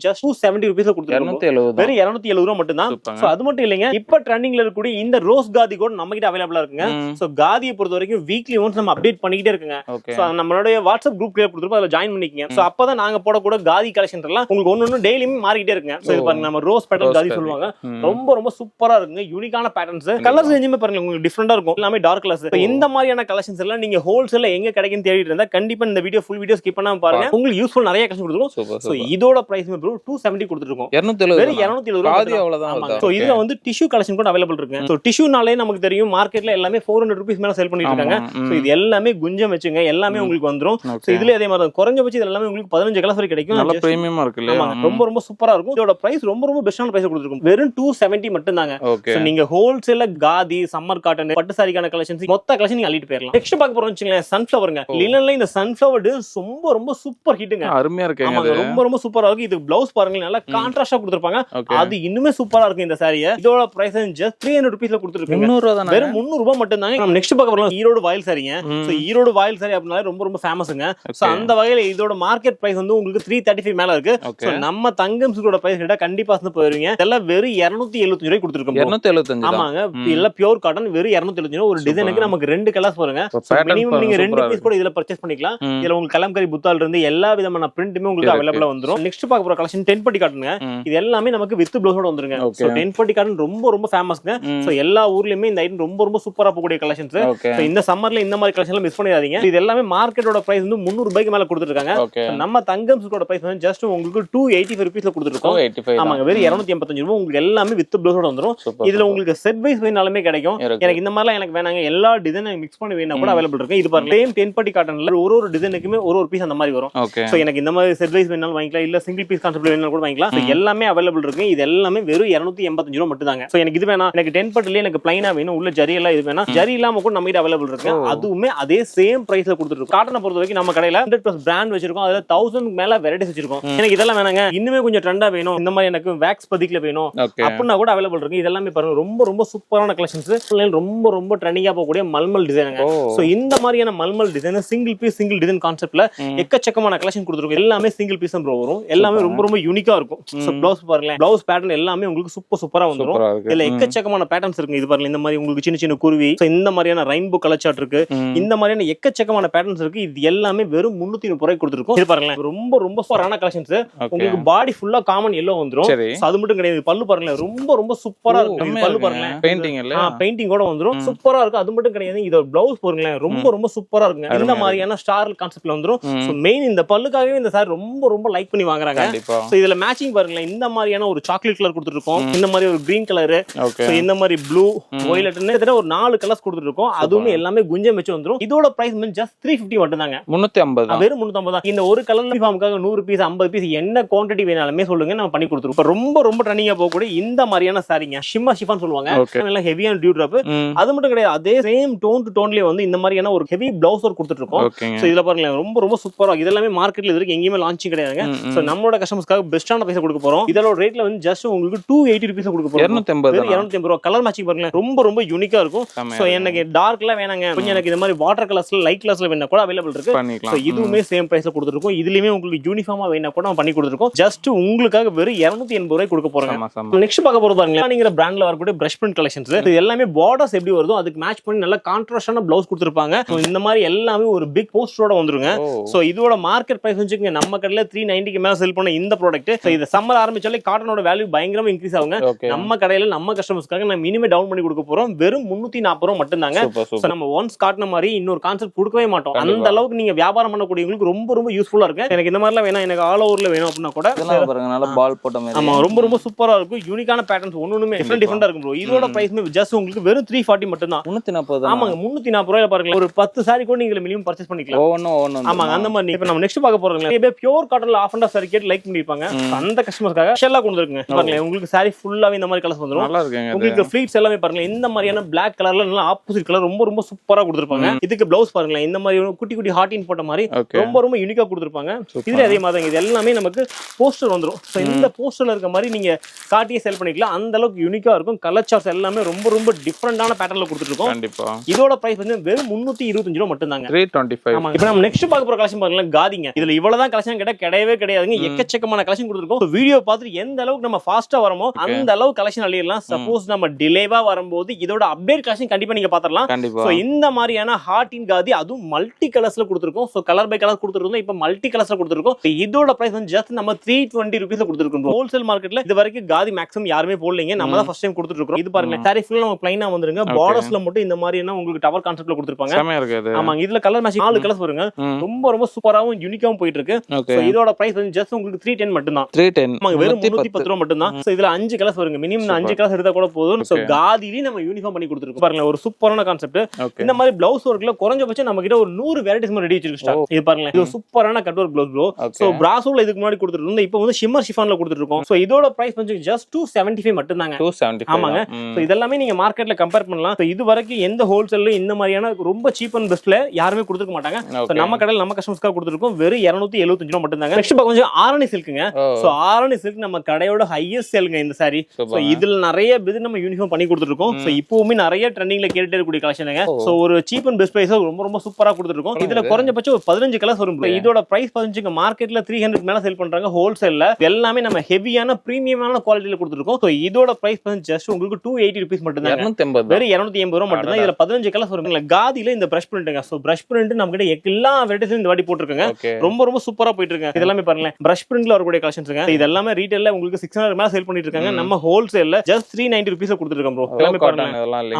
ஜஸ்ட் 270 ரூபீஸ்ல கொடுத்துருக்கோம். வெறும் 270 ரூபாய் மட்டும் தான். சோ அது மட்டும் இல்லைங்க, இப்ப ட்ரெண்டிங்ல இருக்கக்கூடிய இந்த ரோஸ் காதி கூட நம்ம கிட்ட அவைலபிளா இருக்குங்க. சோ காதியை பொறுத்த வரைக்கும் வீக்லி ஒன்ஸ் நம்ம அப்டேட் பண்ணிக்கிட்டே இருக்குங்க. சோ நம்மளுடைய வாட்ஸ்அப் குரூப் கிரியேட் கொடுத்துருப்போம், அதுல ஜாயின் பண்ணிக்கங்க. சோ அப்பதான் நாங்க போடக்கூட காதி கலெக்ஷன் எல்லாம் உங்களுக்கு ஒன்னு டெய்லியுமே மாறிக்கிட்டே இருக்குங்க. சோ இது பாருங்க, நம்ம ரோஸ் பேட்டர்ன் காதி சொல்லுவாங்க. ரொம்ப ரொம்ப சூப்பரா இருக்குங்க, யூனிக்கான பேட்டர்ன்ஸ். கலர்ஸ் ரேஞ்சுமே பாருங்க உங்களுக்கு டிஃபரெண்டா இருக்கும், எல்லாமே டார்க் கலர்ஸ். இந்த மாதிரியான கலெக்ஷன்ஸ் எல்லாம் நீங்க ஹோல்சேல்ல எங்க கிடைக்குன்னு தேடிட்டு இருந்தா கண்டிப்பா இந்த வீடியோ ஃபுல் வீடியோ ஸ்கிப் பண்ணாம பாருங்க. உங்களுக்கு யூஸ்ஃபுல் நிறைய கலெக்ஷன் கொடுத்துருக்கோம். சோ இதோட பிரைஸ் 270 கொடுத்துருக்கோம். 270 ரூபாய் அவ்வளவுதான். சோ இதுல வந்து டிஷ்யூ கலெக்ஷன் கூட அவைலபிள் இருக்கு. சோ டிஷ்யூனாலே நமக்கு தெரியும் மார்க்கெட்ல எல்லாமே 400 ரூபீஸ் மேல சேல் பண்ணிட்டு இருக்காங்க. சோ இது எல்லாமே குஞ்சம் வச்சுங்க, எல்லாமே உங்களுக்கு வந்துரும். சோ இதுல அதே மாதிரி குறைஞ்சபட்சம் இது எல்லாமே உங்களுக்கு 15 கலர்ஸ் வரை கிடைக்கும். நல்ல பிரீமியமா இருக்கு இல்லையா? ரொம்ப ரொம்ப சூப்பரா இருக்கும். இதோட பிரைஸ் ரொம்ப ரொம்ப பெஸ்டான பிரைஸ் கொடுத்துருக்கோம். வெறும் 270 மட்டும் தாங்க. சோ நீங்க ஹோல்சேல்ல காதி, சம்மர் காட்டன், பட்டு சாரிக்கான கலெக்ஷன்ஸ் மொத்த கலெக்ஷன் நீங்க அள்ளிட்டு போயிடலாம். நெக்ஸ்ட் பார்க்க போறோம் வச்சுங்களேன், சன்ஃப்ளவர்ங்க. லினன்ல இந்த சன்ஃப்ளவர் ரொம்ப ரொம்ப சூப்பர் ஹிட்டுங்க. அருமையா இருக்கு. ரொம்ப ரொம்ப சூப்பரா இருக்கு. இது பிளவுஸ் பாருங்க, நல்லா கான்ட்ராஸ்டா கொடுத்திருப்பாங்க. அது இன்னுமே சூப்பரா இருக்கு இந்த சாரியை. இதோட பிரைஸ் ஜஸ்ட் 300 ரூபீஸ்ல கொடுத்துருக்காங்க. 300 தான். வெறும் 300 ரூபாய் மட்டும் தாங்க. நம்ம நெக்ஸ்ட் பார்க்க போறோம் ஈரோடு வாயில் சாரிங்க. சோ ஈரோடு வாயில் சாரி அப்படினால ரொம்ப ரொம்ப ஃபேமஸ்ங்க. சோ அந்த வகையில இதோட மார்க்கெட் பிரைஸ் வந்து உங்களுக்கு 335 மேல இருக்கு. சோ நம்ம தங்கம் சில்கோட பிரைஸ் கேட்டா கண்டிப்பா போயிருவீங்க. இதெல்லாம் வெறும் 275 ரூபாய் கொடுத்துருக்கோம். 275. ஆமாங்க, இதெல்லாம் பியூர் காட்டன். வெறும் 275 ரூபாய். ஒரு டிசைனுக்கு நமக்கு 2 கலர்ஸ் பாருங்க. மினிமம் நீங்க 2 பீஸ் கூட இதுல பர்ச்சேஸ் பண்ணிக்கலாம். இதுல உங்களுக்கு கலம்கரி புத்தால் இருந்து எல்லா விதமான பிரிண்ட்டுமே உங்களுக்கு அவைலபிளா வந்துரும். நெக்ஸ்ட் பார்க்க போற கலெக்ஷன் 10 பட்டி காட்டனுங்க. இது எல்லாமே நமக்கு வித் ப்ளவுஸோட வந்துருங்க. சோ 10 பட்டி காட்டன் ரொம்ப ரொம்ப ஃபேமஸ்ங்க. சோ எல்லா ஊர்லயுமே இந்த ஐட்டம் ரொம்ப ரொம்ப சூப்பரா போகக்கூடிய கலெக்ஷன்ஸ். சோ இந்த சம்மர்ல இந்த மாதிரி கலெக்ஷன்லாம் மிஸ் பண்ணிடாதீங்க. இது எல்லாமே மார்க்கெட்டோட பிரைஸ் வந்து 300 ரூபாய்க்கு மேல கொடுத்துருக்காங்க. நம்ம தங்கம் சில்கோட பிரைஸ் வந்து ஜஸ்ட் உங்களுக்கு 285 ரூபீஸ்ல கொடுத்துருக்கோம். ஆமாங்க, வெறும் 285 ரூபாய். உங்களுக்கு எல்லாமே வித் ப்ளவுஸோட வந்துரும். இதுல உங்களுக்கு செட் வைஸ் வேணாலுமே கிடைக்கும். எனக்கு இந்த மாதிரிலாம் எனக்கு வேணாங்க, எல்லா டிசைனும் மிக்ஸ் பண்ணி வேணா கூட அவைலபிள் இருக்கு. இது பாருங்க, சேம் 10 பட்டி காட்டன்ல ஒரு டிசைனுக்குமே ஒரு பீஸ் அந்த மாதிரி வரும். சோ எனக்கு இந்த மாதிரி செட் வைஸ் வேணாலும் வாங்கிக்கலாம், இல்ல சிங்கிள் பீஸ் கான்செப்ட் வேணாலும் கூட வாங்கிக்கலாம். சோ எல்லாமே அவைலபிள் இருக்கு. இது எல்லாமே வெறும் 285 ரூபாய் மட்டும் தாங்க. சோ எனக்கு இது வேணாம், எனக்கு 10 பட்டில எனக்கு பிளைனா வேணும், உள்ள ஜரி எல்லாம் இது வேணாம், ஜரி இல்லாம கூட நம்ம கிட்ட அவைலபிள் இருக்கு. அதுவுமே அதே சேம் பிரைஸ்ல கொடுத்துருக்கோம். காட்டனை பொறுத்த வரைக்கும் நம்ம கடையில 100+ பிராண்ட் வச்சிருக்கோம். அதுல 1000 மேல வெரைட்டிஸ் வச்சிருக்கோம். எனக்கு இதெல்லாம் வேணாங்க, இன்னுமே கொஞ்சம் ட்ரெண்டா வேணும், இந்த மாதிரி எனக்கு வேக்ஸ் பதிக்கல வேணும் அப்படின்னா கூட அவைலபிள் இருக்கு. இதெல்லாமே பாருங்க, ரொம்ப ரொம்ப சூப்பரான கலெக்ஷன்ஸ். ரொம்ப ரொம்ப ட்ரெண்டிங்கா போகக்கூடிய மல்மல் டிசைனுங்க. சோ இந்த மாதிரியான mulmul design single piece single design கான்செப்ட்ல எக்கச்சக்கமான கலெக்ஷன் கொடுத்துருக்கோம். எல்லாமே சிங்கிள் பீஸ் தான் வரும். எல்லாமே ரொம்ப ரொம்ப யூனிக்கா இருக்கும். சோ ப்ளவுஸ் பாருங்க, ப்ளவுஸ் பேட்டர்ன் எல்லாமே உங்களுக்கு சூப்பரா வந்துரும். இதுல எக்கச்சக்கமான பேட்டர்ன்ஸ் இருக்கு. இது பாருங்க, இந்த மாதிரி உங்களுக்கு சின்ன சின்ன குருவி, இந்த இந்த மாதிரியான ரெயின்போ கலர் சார்ட் இருக்கு, இந்த மாதிரியான எக்கச்சக்கமான பேட்டர்ன்ஸ் இருக்கு. இது எல்லாமே வெறும் 330 ரூபாய்க்கு கொடுத்துருக்கோம். இது பாருங்களேன், ரொம்ப ரொம்ப சூப்பரான கலெக்ஷன்ஸ். உங்களுக்கு பாடி ஃபுல்லா காமன் எல்லோ வந்துரும். அது மட்டும் கிடையாது, பல்லு பாருங்களேன், ரொம்ப ரொம்ப சூப்பரா இருக்கு. பல்லு பாருங்களேன், பெயிண்டிங் கூட வந்துரும், சூப்பரா இருக்கு. அது மட்டும் கிடையாது, இதோட பிளவுஸ் பாருங்களேன், ரொம்ப ரொம்ப சூப்பரா இருக்குங்க. இந்த மாதிரியான ஸ்டார் கான்செப்ட்ல வந்துரும். சோ மெயின் இந்த பல்லுக்காகவே இந்த சாரி ரொம்ப ரொம்ப லைக் பண்ணி வாங்குறாங்க. சோ இதுல மேட்சிங் பாருங்களேன், இந்த மாதிரியான ஒரு சாக்லேட் கலர் கொடுத்துருக்கோம், இந்த மாதிரி ஒரு கிரீன் கலர், சோ இந்த மாதிரி ப்ளூ, வயலட்னு ஒரு 4 கலர்ஸ் கொடுத்துருக்கோம். அதுவுமே எல்லாமே குஞ்சம் வச்சு வந்துரும். இதோட பிரைஸ் ஜஸ்ட் 350 மட்டும் தாங்க. 350 வெறும் 350 தான். இந்த ஒரு கலர் யூனிஃபார்முக்காக 100 பீஸ் 50 பீஸ் என்ன குவாண்டிட்டி வேணாலுமே சொல்லுங்க, நம்ம பண்ணி கொடுத்துருவோம். ரொம்ப ரொம்ப ட்ரெண்டிங்கா போகக்கூடிய இந்த மாதிரியான சாரிங்க, ஷிம்மா ஷிஃபான் சொல்லுவாங்க. நல்லா ஹெவியான டியூ டிராப். அது மட்டும் கிடையாது, அதே சேம் டோன் டு டோன்லயே வந்து இந்த மாதிரியான ஒரு ஹெவி பிளவுஸ் ஒர்க் கொடுத்துட்டு இருக்கோம். சோ இதுல பாருங்க ரொம்ப ரொம்ப சூப்பரா, இதெல்லாமே மார்க்கெட்ல இருக்கு, எங்கேயுமே லான்ச்சிங் கிடையாதுங்க. சோ நம்மளோட கஸ்டமர்ஸ்க்காக பெஸ்டான பிரைஸ் கொடுக்க போறோம். இதோட ரேட்ல வந்து ஜஸ்ட் உங்களுக்கு 280 ரூபீஸ் கொடுக்க போறோம். 280 ரூபாய். கலர் மேட்சிங் பாருங்க, ரொம்ப ரொம்ப யூனிக்கா இருக்கும். சோ எனக்கு டார்க்ல வேணாங்க, கொஞ்சம் எனக்கு இந்த மாதிரி வாட்டர் கலர்ஸ்ல லைட் கலர்ஸ்ல வேணா கூட அவைலபிள் இருக்கு. சோ இதுவுமே சேம் பிரைஸ்ல கொடுத்துருக்கோம். இதுலயுமே உங்களுக்கு யூனிஃபார்மா வேணா கூட நம்ம பண்ணி கொடுத்துருக்கோம். ஜஸ்ட் உங்களுக்காக வெறும் 280 ரூபாய் கொடுக்க போறோம். நெக்ஸ்ட் பார்க்க போறது பாருங்க, நீங்க பிராண்ட்ல வரக்கூடிய பிரஷ் பிரிண்ட் கலெக்ஷன்ஸ். இது எல்லாமே பார்டர்ஸ் எப்படி வருதோ அதுக்கு மேட்ச் பண்ணி நல்ல கான்ட்ராஸ்டான பிளவுஸ் கொடுத்துருப்பாங்க. இந்த மாதிரி எல்லாமே ஒரு பிக் போஸ்டரோட வந்துருங்க. சோ இதோட மார்க்கெட் பிரைஸ் வச்சுக்கோங்க, நம்ம கடையில 390 மேல செல் பண்ண இந்த ப்ராடக்ட். சோ இது சம்மர் ஆரம்பிச்சாலே காட்டனோட வேல்யூ பயங்கரமா இன்க்ரீஸ் ஆகுங்க. நம்ம கடையில நம்ம கஸ்டமர்ஸ்க்காக நம்ம மினிமம் டவுன் பண்ணி கொடுக்க போறோம். வெறும் 340 ரூபாய் மட்டும் தாங்க. சோ நம்ம ஒன்ஸ் காட்டின மாதிரி இன்னொரு கான்செப்ட் கொடுக்கவே மாட்டோம். அந்த அளவுக்கு நீங்க வியாபாரம் பண்ணக்கூடியவங்களுக்கு ரொம்ப ரொம்ப யூஸ்ஃபுல்லா இருக்கு. எனக்கு இந்த மாதிரிலாம் வேணாம், எனக்கு ஆல் ஓவர்ல வேணும் அப்படின்னா கூட நல்ல பால் போட்ட மாதிரி. ஆமா, ரொம்ப ரொம்ப சூப்பரா இருக்கும். யூனிக்கான பேட்டர்ன்ஸ் ஒண்ணுமே டிஃபரெண்டா இருக்கும் ப்ரோ. இதோட பிரைஸ் ஜஸ்ட் உங்களுக்கு வெறும் 340 மட்டும் தான். 340. ஆமாங்க, 340 ரூபாயில பாருங்க, ஒரு 10 சாரி கூட நீங்க மினிமம் பர்ச்சேஸ் பண்ணிக்கலாம். ஆமாங்க, அந்த மாதிரி. இப்ப நம்ம நெக்ஸ்ட் பார்க்க போறோம், நிறைய பியூர் காட்டன்ல ஆஃப் அண்ட் சாரி கேட் லைக் பண்ணிருப்பாங்க. அந்த கஸ்டமர்ஸ்க்காக ஸ்பெஷலா கொண்டு வந்துருங்க. பாருங்க, உங்களுக்கு சாரி ஃபுல்லாவே இந்த மாதிரி கலர்ஸ் வந்துரும். நல்லா இருக்குங்க. உங்களுக்கு ஃப்ளீட்ஸ் எல்லாமே பாருங்க, இந்த மாதிரியான Black கலர்ல நல்ல ஆப்போசிட் கலர் ரொம்ப ரொம்ப சூப்பரா கொடுத்திருப்பாங்க. இதுக்கு பிளவுஸ் பாருங்க, இந்த மாதிரி குட்டி குட்டி ஹார்டின் போட்ட மாதிரி ரொம்ப ரொம்ப யூனிக்கா கொடுத்திருப்பாங்க. இதுல அதே மாதிரி இது எல்லாமே நமக்கு போஸ்டர் வந்துரும். சோ இந்த போஸ்டர்ல இருக்க மாதிரி நீங்க காட்டியே செல் பண்ணிக்கலாம். அந்த அளவுக்கு யூனிக்கா இருக்கும். கலர் சார்ட்ஸ் எல்லாமே ரொம்ப ரொம்ப டிஃபரெண்டான பேட்டர்ன்ல கொடுத்துருக்கோம். கண்டிப்பா இதோட பிரைஸ் வந்து வெறும் 325 ரூபாய் மட்டும் தாங்க. 325. ஆமா, இப்போ நம்ம நெக்ஸ்ட் பார்க்க போற கலெக்ஷன் பாருங்க, காதிங்க. இதுல இவ்வளவுதான் கலெக்ஷன் கேட்டா கிடையவே கிடையாதுங்க. எக்கச்சக்கமான கலெக்ஷன் கொடுத்துருக்கோம். வீடியோ பார்த்துட்டு எந்த அளவுக்கு நம்ம ஃபாஸ்டா வரமோ அந்த அளவுக்கு கலெக்ஷன் அள்ளிடலாம். சப்போஸ் நம்ம டிலேவா வரும்போது இதோட அப்டேட் கலெக்ஷன் கண்டிப்பா நீங்க பாத்துறலாம். சோ இந்த மாதிரியான ஹார்ட் இன் காதி, அதுவும் மல்டி கலர்ஸ்ல கொடுத்துருக்கோம். சோ கலர் பை கலர் கொடுத்துருக்கோம். இப்போ மல்டி கலர்ஸ்ல கொடுத்துருக்கோம். இதோட பிரைஸ் வந்து ஜஸ்ட் நம்ம 320 ரூபீஸ்ல கொடுத்துருக்கோம். ஹோல்சேல் மார்க்கெட்ல இது வரைக்கும் காதி மேக்ஸிமம் யாருமே போடலீங்க, நம்ம தான் ஃபர்ஸ்ட் டைம் கொடுத்துட்டு இருக்கோம். இது பாருங்க, சாரி ஃபுல்லா நம்ம ப்ளைனா வந்துருங்க. பார்டர்ஸ்ல மட்டும் இந்த மாதிரியான உங்களுக்கு டவர் கான்செப்ட்ல கொடுத்துருப்பாங்க. ஆமாங்க, இதுல கலர் மேட்சிங் 4 கலர்ஸ் வருங்க. ரொம்ப ரொம்ப சூப்பராவும் யூனிக்காவும் போயிட்டு இருக்கு. சோ இதோட பிரைஸ் வந்து ஜஸ்ட் உங்களுக்கு 310 மட்டும் தான். 310. ஆமாங்க, வெறும் 310 ரூபாய் மட்டும் தான். சோ இதுல 5 கலர்ஸ் வருங்க. மினிமம் 5 கலர்ஸ் எடுத்தா கூட போதும். சோ காதிலி நம்ம யூனிஃபார்ம் பண்ணி கொடுத்துருக்கோம். பாருங்க, ஒரு சூப்பரான கான்செப்ட். இந்த மாதிரி பிளவுஸ் ஒர்க்ல குறைஞ்சபட்சம் நம்ம கிட்ட ஒரு 100 வெரைட்டிஸ் ரெடி வச்சிருக்கு ஸ்டாக். இது பாருங்க, இது சூப்பரான cut work blouse bro. So பிராசோல இதுக்கு முன்னாடி கொடுத்துட்டு இருந்தோம், இப்போ வந்து ஷிம்மர் ஷிஃபான்ல கொடுத்துட்டு இருக்கோம். சோ இதோட பிரைஸ் வந்து ஜஸ்ட் 275 மட்டும் தாங்க. 275. ஆமாங்க. சோ இதெல்லாமே நீங்க மார்க்கெட்ல கம்பேர் பண்ணலாம். சோ இது வரைக்கும் எந்த ஹோல்சேல்ல இந்த மாதிரியான ரொம்ப சீப் அண்ட் பெஸ்ட்ல யாருமே கொடுத்துக்க மாட்டாங்க. சோ நம்ம கடையில நம்ம கஸ்டமர்ஸ்க்காக கொடுத்துருக்கோம். வெறும் 275 ரூபாய் மட்டும் தாங்க. நெக்ஸ்ட் பார்க்க கொஞ்சம் ஆரணி சில்க்குங்க. சோ ஆரணி சில்க் நம்ம கடையோட ஹையஸ்ட் சேல்ங்க இந்த சாரி. சோ இதுல நிறைய பேர் நம்ம யூனிஃபார்ம் பண்ணி கொடுத்துருக்கோம். சோ இப்பவுமே நிறைய ட்ரெண்டிங்ல கேட்டுட்டே இருக்கக்கூடிய கலெக்ஷனுங்க. சோ ஒரு சீப் அண்ட் பெஸ்ட் பிரைஸ் ரொம்ப ரொம்ப சூப்பரா கொடுத்துருக்கோம். இதுல குறைஞ்சபட்சம் ஒரு 15 கலர்ஸ் வரும். இதோட பிரைஸ் 15 மார்க்கெட்ல 300 மேல சேல் பண்றாங்க ஹோல்சேல்ல. எல்லாமே நம்ம ஹெவியான பிரீமியமான குவாலிட்டில கொடுத்துருக்கோம். சோ இதோட பிரைஸ் ஜஸ்ட் உங்களுக்கு 280 ரூபீஸ் மட்டும் தான். 280. வெறும் 280 ரூபாய் மட்டும் தான். இதுல 15 கலர்ஸ் வரும். காதில இந்த பிரஷ் பிரிண்ட்ங்க. சோ பிரஷ் பிரிண்ட் நம்ம கிட்ட எல்லா வெரைட்டிஸும் இந்த வாட்டி போட்டுருக்காங்க. ரொம்ப ரொம்ப சூப்பரா போயிட்டு இருக்கு. இதெல்லாம் பாருங்க, பிரஷ் பிரிண்ட்ல வரக்கூடிய கலெக்ஷன்ஸ்ங்க. இது எல்லாமே ரீட்டைல்ல உங்களுக்கு 600 மேல சேல் பண்ணிட்டு இருக்காங்க. நம்ம ஹோல்சேல்ல ஜஸ்ட் 390 ரூபீஸ் கொடுத்துருக்கோம் ப்ரோ. எல்லாமே பாருங்க,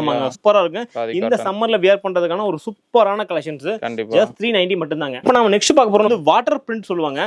ஆமாங்க, சூப்பரா இருக்கு. இந்த சம்மர்ல வியர் பண்றதுக்கான ஒரு சூப்பரான கலெக்ஷன்ஸ். ஜஸ்ட் 390 மட்டும் தாங்க. இப்போ நாம நெக்ஸ்ட் பார்க்க போறது வாட்டர் பிரிண்ட் சொல்லுவாங்க.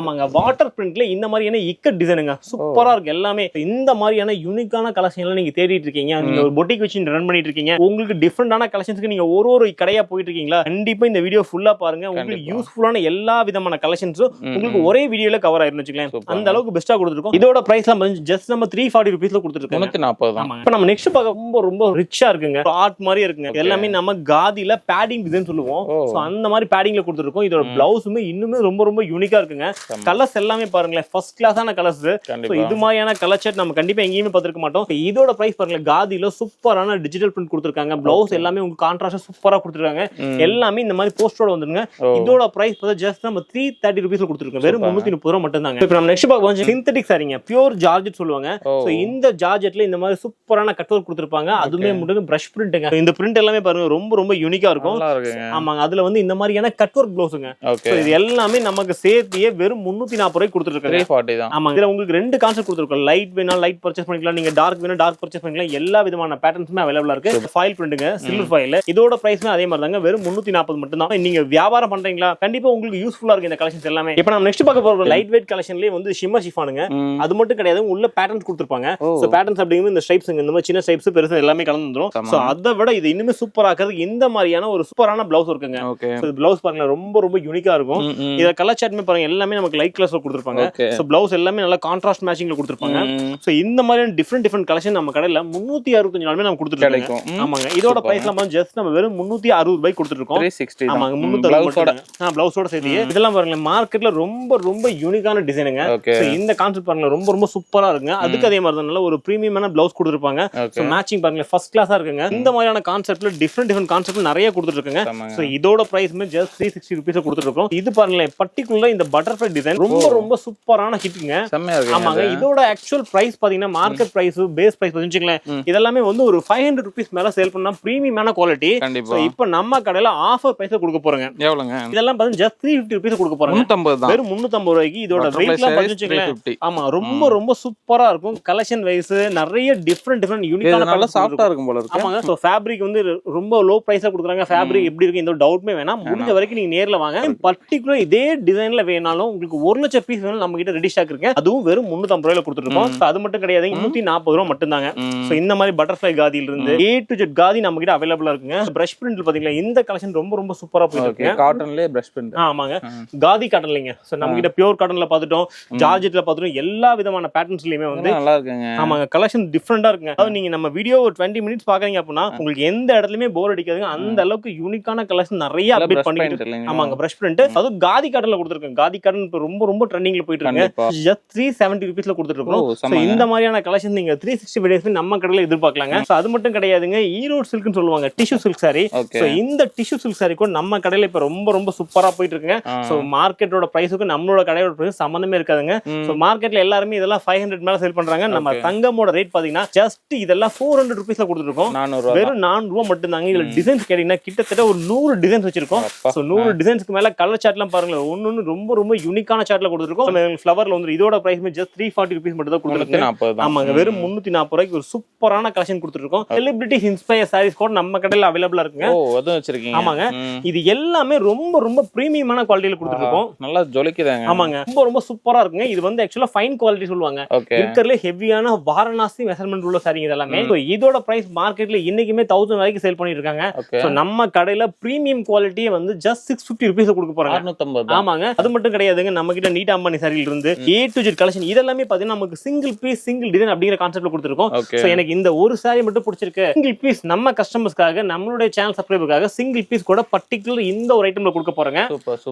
ஆமாங்க, வாட்டர் பிரிண்ட்ல இந்த மாதிரியான இக்கட் டிசைனுங்க சூப்பரா இருக்கு. எல்லாமே இந்த மாதிரியான யூனிக்கான கலெக்ஷன் எல்லாம் நீங்க தேடிட்டு இருக்கீங்க, நீங்க ஒரு பொட்டிக் வச்சு ரன் பண்ணிட்டு இருக்கீங்க, உங்களுக்கு டிஃபரெண்டான கலெக்ஷன்ஸ்க்கு நீங்க ஒரு கடையா போயிட்டு இருக்கீங்களா, கண்டிப்பா இந்த வீடியோ ஃபுல்லா பாருங்க. உங்களுக்கு யூஸ்ஃபுல்லான எல்லா விதமான கலெக்ஷன்ஸும் உங்களுக்கு ஒரே வீடியோல கவர் ஆயிருன்னு வச்சுக்கலாம். அந்த அளவுக்கு பெஸ்டா கொடுத்துருக்கோம். இதோட பிரைஸ் ஜஸ்ட் நம்ம 340 ரூபீஸ்ல கொடுத்துருக்கோம். 340. இப்போ நம்ம நெக்ஸ்ட் பார்க்க ரொம்ப ரொம்ப ரிச்சா இருக்குங்க. ஆர்ட் மாதிரி இருக்குங்க. எல்லாமே நம்ம காதில பேடிங் டிசைன் சொல்லுவோம். சோ அந்த மாதிரி பேடிங்ல கொடுத்துருக்கோம். இதோட பிளவுஸுமே இன்னுமே ரொம்ப ரொம்ப யூனிக்கா இருக்குங்க. கலர்ஸ் எல்லாமே பாருங்களேன், ஃபர்ஸ்ட் கிளாஸான கலர்ஸ். சோ இது மாதிரியான கலர் செட் நம்ம கண்டிப்பா எங்கேயுமே பார்த்திருக்க மாட்டோம். இதோட பிரைஸ் பாருங்களேன், காதில சூப்பரான டிஜிட்டல் பிரிண்ட் கொடுத்துருக்காங்க. பிளவுஸ் எல்லாமே உங்களுக்கு கான்ட்ராஸ்டா சூப்பரா கொடுத்துருக்காங்க. எல்லாமே இந்த மாதிரி போஸ்டரோட வந்துருங்க. இதோட பிரைஸ் ஜஸ்ட் நம்ம 330 ரூபீஸ்ல கொடுத்துருக்கோம். வெறும் 330 ரூபாய் மட்டும் தாங்க. இப்போ நம்ம நெக்ஸ்ட் பார்க்க வந்து சிந்தெடிக் சாரிங்க, பியூர் ஜார்ஜெட் சொல்லுவாங்க. சோ இந்த ஜார்ஜெட்ல இந்த மாதிரி சூப்பரான கட் ஒர்க் கொடுத்துருப்பாங்க. அதுமே மட்டும் பிரஷ் பிரிண்ட் பிரிண்ட்ங்க. இந்த பிரிண்ட் எல்லாமே பாருங்க ரொம்ப ரொம்ப யூனிக்கா இருக்கும். நல்லா இருக்குங்க. ஆமாங்க, அதுல வந்து இந்த மாதிரியான கட் ஒர்க் ப்ளவுஸுங்க. ஓகே. இது எல்லாமே நமக்கு சேர்த்தியே வெறும் 340 ரூபாய்க்கு கொடுத்துருக்காங்க. 340 தான். ஆமாங்க, இதுல உங்களுக்கு ரெண்டு கான்செப்ட் கொடுத்துருக்கோம். லைட் வேணா லைட் பர்ச்சேஸ் பண்ணிக்கலாம், நீங்க டார்க் வேணா டார்க் பர்ச்சேஸ் பண்ணிக்கலாம். எல்லா விதமான பேட்டர்ன்ஸுமே அவைலபிளா இருக்கு. ஃபாயில் பிரிண்ட்ங்க, சில்வர் ஃபாயில். இதோட பிரைஸ்மே அதே மாதிரி தாங்க, வெறும் 340 மட்டும் தான். நீங்க வியாபாரம் பண்றீங்களா, கண்டிப்பா உங்களுக்கு யூஸ்ஃபுல்லா இருக்கு இந்த கலெக்ஷன்ஸ் எல்லாமே. இப்போ நம்ம நெக்ஸ்ட் பார்க்க போற லைட் வெயிட் கலெக்ஷன்லயே வந்து ஷிம்மர் ஷிஃபானுங்க. அது மட்டும் கிடையாது, உள்ள பேட்டர்ன்ஸ் கொடுத்துருப்பாங்க. சோ பேட்டர்ன்ஸ் அப்படிங்கிறது இந்த ஸ்ட்ரைப்ஸ், இந்த மாதிரி சின்ன ஸ்ட்ரைப்ஸ் பெருசா எல்லாமே கலந்து வந்துரும். சோ அதை விட இது இன்னுமே சூப்பரா ஆக்குறது இந்த மாதிரியான ஒரு சூப்பரான பிளவுஸ் இருக்குங்க. ஓகே. சோ பிளவுஸ் பாருங்க ரொம்ப ரொம்ப யூனிக்கா இருக்கும். இத கலர் சார்ட்மே பாருங்க எல்லாமே நமக்கு லைட் கலர்ஸ்ல கொடுத்துருப்பாங்க. சோ பிளவுஸ் எல்லாமே நல்லா கான்ட்ராஸ்ட் மேட்சிங்ல கொடுத்துருப்பாங்க. சோ இந்த மாதிரியான டிஃபரெண்ட் கலெக்ஷன் நம்ம கடையில 365 நாளுமே நம்ம கொடுத்துட்டு இருக்கோம். ஆமாங்க, இதோட பிரைஸ்லாம் வந்து ஜஸ்ட் நம்ம வெறும் 360 ரூபாய்க்கு கொடுத்துட்டு இருக்கோம். 360. ஆமாங்க, 360 பிளவுஸோட சேர்த்து. இதெல்லாம் பாருங்க மார்க்கெட்ல ரொம்ப ரொம்ப யூனிக்கான டிசைனுங்க. சோ இந்த கான்செப்ட் பாருங்க ரொம்ப ரொம்ப சூப்பரா இருக்குங்க. அதுக்கு அதே மாதிரி தான் நல்ல ஒரு பிரீமியமான பிளவுஸ் கொடுத்துருப்பாங்க. சோ மேட்சிங் பாருங்க ஃபர்ஸ்ட் கிளாஸா இருக்குங்க. இந்த மாதிரியான கான்செப்ட்ல டிஃபரெண்ட் கான்செப்ட் நிறைய கொடுத்துட்டு இருக்காங்க. சோ இதோட பிரைஸ்மே ஜஸ்ட் 360 ரூபீஸ் கொடுத்துட்டு இருக்கோம். இது பாருங்களேன், பர்టిక్యులர் இந்த பட்டர்ஃப்ளை டிசைன் ரொம்ப ரொம்ப சூப்பரான ஹிட்ங்க. செம்மையா இருக்கு. ஆமாங்க, இதோட ஆக்சுவல் பிரைஸ் பாத்தீங்கன்னா மார்க்கெட் பிரைஸ் பேஸ் பிரைஸ் வச்சுங்களேன், இதெல்லாமே வந்து ஒரு 500 ரூபீஸ் மேல சேல் பண்ணா பிரீமியமான குவாலிட்டி. கண்டிப்பா. இப்போ நம்ம கடையில ஆஃபர் பிரைஸ் கொடுக்க போறோங்க. எவ்வளவுங்க? இதெல்லாம் பாத்தீங்கன்னா ஜஸ்ட் 350 ரூபீஸ் கொடுக்க போறாங்க. 350 தான். வெறும் 350 ரூபாய்க்கு. இதோட வெயிட்லாம் பாத்துச்சுங்களேன். ஆமா, ரொம்ப ரொம்ப சூப்பரா இருக்கும். கலெக்ஷன் வைஸ் நிறைய டிஃபரெண்ட் யூனிக்கான நல்லா சாஃப்ட்டா இருக்கும் போல இருக்கு. ஆமாங்க, சோ ஃபேப்ரிக் வந்து ரொம்ப லோ பிரைஸ்ல கொடுக்குறாங்க. ஃபேப்ரிக் எப்படி இருக்கு இந்த டவுட்மே வேணாம், முடிஞ்ச வரைக்கும் நீங்க நேர்ல வாங்க. பர்టిక్యులர் இதே டிசைன்ல வேணாலும் உங்களுக்கு 1 லட்சம் பீஸ் வேணும் நம்ம கிட்ட ரெடி ஸ்டாக் இருக்கு. அதுவும் வெறும் 350 ரூபாயில கொடுத்துருக்கோம். அது மட்டும் கிடையாது, 340 ரூபாய் மட்டும் தாங்க. சோ இந்த மாதிரி பட்டர்ஃப்ளை காதியில இருந்து A to Z காதி நம்ம கிட்ட அவைலபிளா இருக்குங்க. பிரஷ் பிரிண்ட் பாத்தீங்களா, இந்த கலெக்ஷன் ரொம்ப ரொம்ப சூப்பரா போயிட்டு இருக்கு. காட்டன்லயே பிரஷ் பிரிண்ட். ஆமாங்க, காதி காட்டன்லங்க. சோ நம்ம கிட்ட பியூர் காட்டன்ல பாத்துட்டோம், ஜார்ஜெட்ல பாத்துட்டோம், எல்லா விதமான பேட்டர்ன்ஸ்லயுமே வந்து நல்லா இருக்குங்க. ஆமாங்க, கலெக்ஷன் டிஃபரெண்டா இருக்குங்க. அதாவது நீங்க நம்ம வீடியோ ஒரு 20 மினிட்ஸ் பாக்குறீங்க அப்படின்னா உங்களுக்கு எந்த இடத்துலயுமே போர் அடிக்காதுங்க. அந்த அளவுக்கு யூனிக்கான கலெக்ஷன் நிறைய அப்டேட் பண்ணிட்டு. ஆமாங்க, பிரஷ் பிரிண்ட் அதுவும் காதி காட்டன்ல கொடுத்துருக்கோம். காதி காட்டன் இப்ப ரொம்ப ரொம்ப ட்ரெண்டிங்ல போயிட்டு இருக்கு. ஜஸ்ட் 370 ரூபீஸ்ல கொடுத்துட்டு இருக்கோம். சோ இந்த மாதிரியான கலெக்ஷன் நீங்க 360 வீடியோஸ் நம்ம கடையில எதிர்பார்க்கலாங்க. சோ அது மட்டும் கிடையாதுங்க, ஈரோடு சில்க்னு சொல்லுவாங்க, டிஷ்யூ சில்க் சாரி. சோ இந்த டிஷ்யூ சில்க் சாரி கூட நம்ம கடையில இப்ப ரொம்ப ரொம்ப சூப்பரா போயிட்டு இருக்குங்க. சோ மார்க்கெட்டோட பிரைஸுக்கு நம்மளோட கடையோட பிரைஸ் சம்பந்தமே இருக்காதுங்க. சோ மார்க்கெட்ல எல்லாருமே இதெல்லாம் 500 மேல சேல் பண்றாங்க. நம்ம தங்கமோட ரேட் பாத்தீங்கன்னா ஜஸ்ட் இதெல்லாம் 400 ரூபீஸ்ல கொடுத்துட்டு இருக்கோம். வெறும் 400 ரூபாய் மட்டும் தாங்க. இதுல டிசைன்ஸ் கேட்டீங்கன்னா கிட்டத்தட்ட ஒரு 100 டிசைன்ஸ் வச்சிருக்கோம். சோ 100 டிசைன்ஸ்க்கு மேல கலர் சார்ட்லாம் பாருங்க, ஒன்னு ரொம்ப ரொம்ப யூனிக்கான சார்ட்ல கொடுத்துருக்கோம். ஃப்ளவர்ல வந்து இதோட பிரைஸ்மே ஜஸ்ட் 340 ரூபீஸ் மட்டும் தான் கொடுத்துருக்கோம். ஆமாங்க, வெறும் 340 ரூபாய்க்கு ஒரு சூப்பரான கலெக்ஷன் கொடுத்துருக்கோம். செலிபிரிட்டிஸ் இன்ஸ்பயர் சாரீஸ் கூட நம்ம கடையில அவைலபிளா இருக்குங்க. அதுவும் வச்சிருக்கீங்க. ஆமாங்க, இது எல்லாமே ரொம்ப ரொம்ப பிரீமியமான குவாலிட்டியில கொடுத்துருக்கோம். நல்லா ஜொலிக்குதாங்க. ஆமாங்க, ரொம்ப ரொம்ப சூப்பரா இருக்குங்க. இது வந்து ஆக்சுவலா ஃபைன் குவாலிட்டி சொல்லுவாங்க. இருக்கிறதுல ஹெவியான வாரணாசி மெஷர்மென்ட் உள்ள சாரீங்க இதெல்லாமே. இதோட பிரைஸ் மார்க்கெட்ல இன்னைக்குமே 1000 வரைக்கும் சேல் பண்ணிட்டு இருக்காங்க. சோ நம்ம கடையில பிரீமியம் குவாலிட்டியை வந்து ஜஸ்ட் 650 ரூபீஸ் கொடுக்க போறாங்க. 650. ஆமாங்க, அது மட்டும் கிடையாதுங்க, நம்ம கிட்ட நீட் அம்பானி சாரியில இருந்து A to Z கலெக்ஷன் இதெல்லாமே பாத்தீங்கன்னா நமக்கு சிங்கிள் பீஸ் சிங்கிள் டிசைன் அப்படிங்கிற கான்செப்ட்ல கொடுத்துருக்கோம். சோ எனக்கு இந்த ஒரு சாரி மட்டும் பிடிச்சிருக்கு, சிங்கிள் பீஸ் நம்ம கஸ்டமர்ஸ்க்காக நம்மளுடைய சேனல் சப்ஸ்கிரைபருக்காக சிங்கிள் பீஸ் கூட பர்టిక్యులர் இந்த ஒரு ஐட்டம்ல கொடுக்க போறாங்க.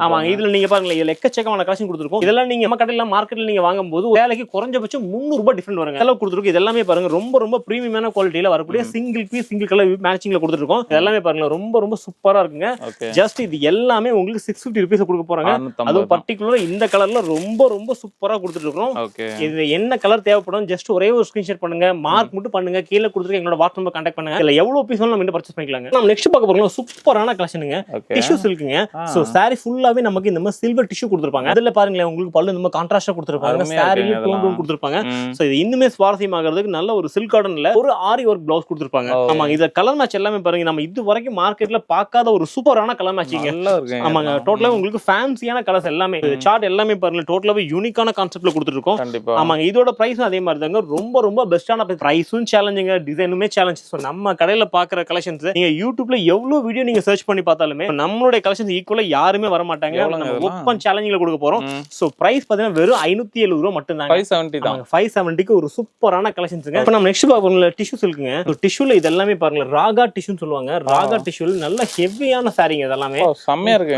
ஆமாங்க, இதுல நீங்க பாருங்க, இதுல எக்கச்சக்கமான கலெக்ஷன் கொடுத்துருக்கோம். இதெல்லாம் நீங்க நம்ம கடையில மார்க்கெட்ல நீங்க வாங்கும்போது வேலைக்கு குறைஞ்சபட்சம் 300 ரூபாய் டிஃபரெண்ட் வருங்க. செலவு கொடுத்துருக்கு. இதெல்லாமே பாருங்க ரொம்ப ரொம்ப பிரீமியமான குவாலிட்டியில வரக்கூடிய சிங்கிள் பீஸ் சிங்கிள் கலர் மேட்சிங்ல கொடுத்துருக்கோம். இதெல்லாமே பாருங்க ரொம்ப ரொம்ப சூப்பரா இருக்குங்க. ஜஸ்ட் இது எல்லாமே உங்களுக்கு 650 ரூபீஸ் கொடுக்க போறாங்க. அதுவும் பர்టిక్యులர் இந்த கலர்ல ரொம்ப ரொம்ப சூப்பரா கொடுத்துட்டு இருக்கோம். இது என்ன கலர் தேவைப்படும் ஜஸ்ட் ஒரே ஒரு ஸ்கிரீன்ஷாட் பண்ணுங்க, மார்க் மட்டும் பண்ணுங்க, கீழ கொடுத்துட்டு எங்களோட வாட்ஸ்அப் நம்பர் கான்டாக்ட் பண்ணுங்க. இல்ல எவ்வளவு பீஸ் வேணாலும் நம்ம பர்ச்சேஸ் பண்ணிக்கலாங்க. நம்ம நெக்ஸ்ட் பார்க்க போறோம் சூப்பரான கலெக்ஷனுங்க, டிஷ்யூ சில்க்குங்க. சோ சாரி ஃபுல்லாவே நமக்கு இந்த மாதிரி சில்வர் டிஷ்யூ கொடுத்திருப்பாங்க. அதுல பாருங்களேன் உங்களுக்கு பல்லு இந்த மாதிரி கான்ட்ராஸ்டா கொடுத்திருப்பாங்க, சாரியில டோன் டோன் கொடுத்திருப்பாங்க. சோ இது இன்னுமே சுவாரஸ்யமாகிறதுக்கு நல்ல ஒரு சில்க் காட்டன்ல ஒரு ஆரி ஒர்க் ப்ளவுஸ் கொடுத்திருப்பாங்க. ஆமாங்க, இத கலர் மேட்ச் எல்லாமே பாருங்க நம்ம இது வரைக்கும் மார்க்கெட்ல பார்க்காத ஒரு சூப்பரான கலர் மேட்சிங். ஆமாங்க, டோட்டலா உங்களுக்கு ஃபேன்சியான கலர்ஸ் எல்லாமே சார்ட் எல்லாமே பாருங்க டோட்டலாவே யூனிக்கான கான்செப்ட்ல கொடுத்துருக்கோம். ஆமாங்க, இதோட பிரைஸும் அதே மாதிரி தாங்க, ரொம்ப ரொம்ப பெஸ்டான பிரைஸும் சேலஞ்சிங்க, டிசைனுமே சேலஞ்ச். ஸோ நம்ம கடையில பாக்குற கலெக்ஷன்ஸ் நீங்க யூடியூப்ல எவ்வளவு வீடியோ நீங்க சர்ச் பண்ணி பார்த்தாலுமே நம்மளுடைய கலெக்ஷன்ஸ் ஈக்குவலா யாருமே வர மாட்டாங்க. ஓப்பன் சேலஞ்சிங்ல கொடுக்க போறோம். ஸோ பிரைஸ் பாத்தீங்கன்னா வெறும் 570 ரூபாய் மட்டும் தான். 570க்கு ஒரு சூப்பரான கலெக்ஷன்ஸுங்க. இப்போ நம்ம நெக்ஸ்ட் பார்ப்போம்ல டிஷ்யூ சில்க்குங்க. டிஷ்யூல இது எல்லாமே பாருங்க ராகா டிஷ்யூன்னு சொல்லுவாங்க. ராகா டிஷ்யூல நல்ல ஹெவியான சாரிங்க இதெல்லாமே. செம்மையா இருக்கு,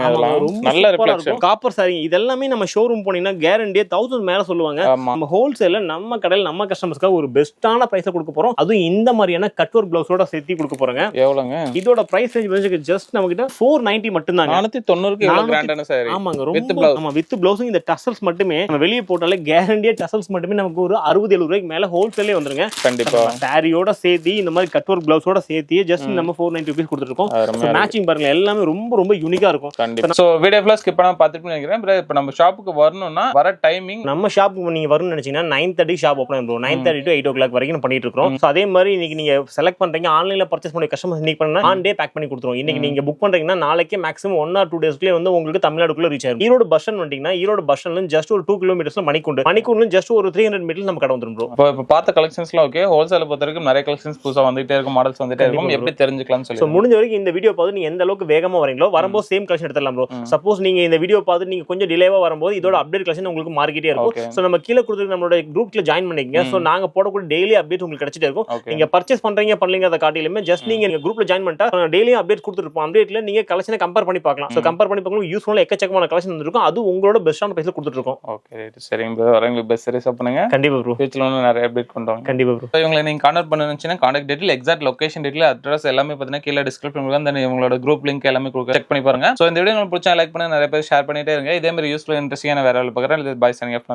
நல்ல ரிஃப்ளெக்ஷன் காப்பர் சாரி. இதெல்லாமே நம்ம ஷோரூம் போனீங்கன்னா கேரண்டியா 1000 மேல சொல்லுவாங்க. நம்ம ஹோல்சேல்ல நம்ம கடையில நம்ம கஸ்டமர்ஸ்க்காக ஒரு பெஸ்டான பிரைஸ்ல கொடுக்க போறோம். அதுவும் இந்த மாதிரியான கட் ஒர்க் பிளவுஸோட சேர்த்து கொடுக்க போறோங்க. எவ்வளவுங்க இதோட பிரைஸ் ரேஞ்ச் ஜஸ்ட் நம்ம கிட்ட 490 மட்டும் தான். 490க்கு எவ்வளவு கிராண்டான சாரி. ஆமாங்க, ரொம்ப வித் பிளவுஸ் இந்த டசல்ஸ் மட்டுமே நம்ம வெளிய போட்டாலே கேரண்டியா டசல்ஸ் மட்டுமே நமக்கு ஒரு 60-70 ரூபாய்க்கு மேல ஹோல்சேல்லே வந்துருங்க. கண்டிப்பா சாரியோட சேர்த்து இந்த மாதிரி கட் ஒர்க் பிளவுஸோட பேக்கிங்கோட சேர்த்து ஜஸ்ட் நம்ம 490 rupees கொடுத்துருக்கோம். மேட்சிங் பாருங்க எல்லாமே ரொம்ப ரொம்ப யூனிக்கா இருக்கும். கண்டிப்பா. சோ வீடியோ ஃபுல்லா ஸ்கிப் பண்ணாம பார்த்துட்டு நினைக்கிறேன். இப்போ நம்ம ஷாப்புக்கு வரணும்னா வர டைமிங், நம்ம ஷாப்புக்கு நீங்க வரணும்னு நினைச்சீங்கன்னா 9:30 ஷாப் ஓப்பன் ஆகும். 9:30 to 8 o'clock வரைக்கும் பண்ணிட்டு இருக்கோம். சோ அதே மாதிரி இன்னைக்கு நீங்க செலக்ட் பண்றீங்க, ஆன்லைன்ல பர்ச்சேஸ் பண்ணி கஸ்டமர்ஸ் இன்னைக்கு பண்ணா ஆன் டே பேக் பண்ணி கொடுத்துருவோம். இன்னைக்கு நீங்க புக் பண்றீங்கன்னா நாளைக்கு மேக்ஸிமம் 1 or 2 daysக்குள்ளே வந்து உங்களுக்கு தமிழ்நாடுக்குள்ள ரீச் ஆகும். ஈரோடு பஸ் ஸ்டாண்ட் வந்தீங்கன்னா ஈரோடு பஸ் ஸ்டாண்ட்ல ஜஸ்ட் ஒரு 2 kilometers மணிக்கூண்டு ஜஸ்ட் ஒரு 300 meters நம்ம கடை வந்துரும் ப்ரோ. இப்போ பார்த்த கலெக்ஷன்ஸ்லாம் ஓகே. ஹோல்சேல் பொறுத்த வரைக்கும் நிறைய கலெக்ஷன்ஸ் புதுசா வந்துட்டே இருக்கும், மாடல்ஸ் வந்துட்டே இருக்கும். எப்படி தெரிஞ்சுக்கலாம்னு சொல்லி முடிஞ்ச வரைக்கும் இந்த வீடியோ பார்த்து நீங்க எந்த அளவுக்கு வேகமா வரீங்களோ வரும்போது சேம் கலெக்ஷன் எடுத்துடலாம் ப்ரோ. சப்போஸ் நீங்க இந்த வீடியோ பார்த்து நீங்க கொஞ்சம் டிலேவா வரும்போது இதோட அப்டேட் கலெக்ஷன் உங்களுக்கு மார்க்கெட்டே இருக்கும். சோ நம்ம கீழே கொடுத்துருக்க நம்மளோட குரூப்ல ஜாயின் பண்ணிக்கங்க. சோ நாங்க போடக்கூடிய டெய்லி அப்டேட் உங்களுக்கு கிடைச்சிட்டே இருக்கும். நீங்க பர்ச்சேஸ் பண்றீங்க பண்ணலங்க அதை காட்டிலுமே ஜஸ்ட் நீங்க குரூப்ல ஜாயின் பண்ணிட்டா டெய்லி அப்டேட் கொடுத்துருப்போம். அப்டேட்ல நீங்க கலெக்ஷனை கம்பேர் பண்ணி பார்க்கலாம். சோ கம்பேர் பண்ணி பார்க்கும்போது யூஸ்ஃபுல்லா எக்கச்சக்கமான கலெக்ஷன் வந்துருக்கும். அது உங்களோட பெஸ்டான பிரைஸ்ல கொடுத்துட்டு இருக்கோம். ஓகே சரிங்க ப்ரோ. வரவங்களுக்கு பெஸ்ட் சர்வீஸ் பண்ணுங்க. கண்டிப்பா ப்ரோ. ஃபியூச்சர்ல நிறைய அப்டேட் கொண்டுவாங்க. கண்டிப்பா ப்ரோ. இவங்களை நீங்க கான்டாக்ட் பண்ணனும்னா contact detail, exact location detail, address எல்லாமே பாத்தீங்கன்னா கீழ டிஸ்கிரிப்ஷன்ல இருக்கும். தென் இவங்களோட குரூப் லிங்க் எல்லாமே கொடுக்க செக் பண்ணி பாருங்க. சோ இந்த வீடியோ உங்களுக்கு பிடிச்சா லைக் பண்ணுங்க, நிறைய பேர் ஷேர் பண்ணிட்டே இருங்க. இதே மாதிரி யூஸ்ஃபுல் இன்ட்ரெஸ்டிங்கான வேற வேலை பார்க்குறேன். By signing off.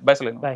பை சொல்லுங்க. பை.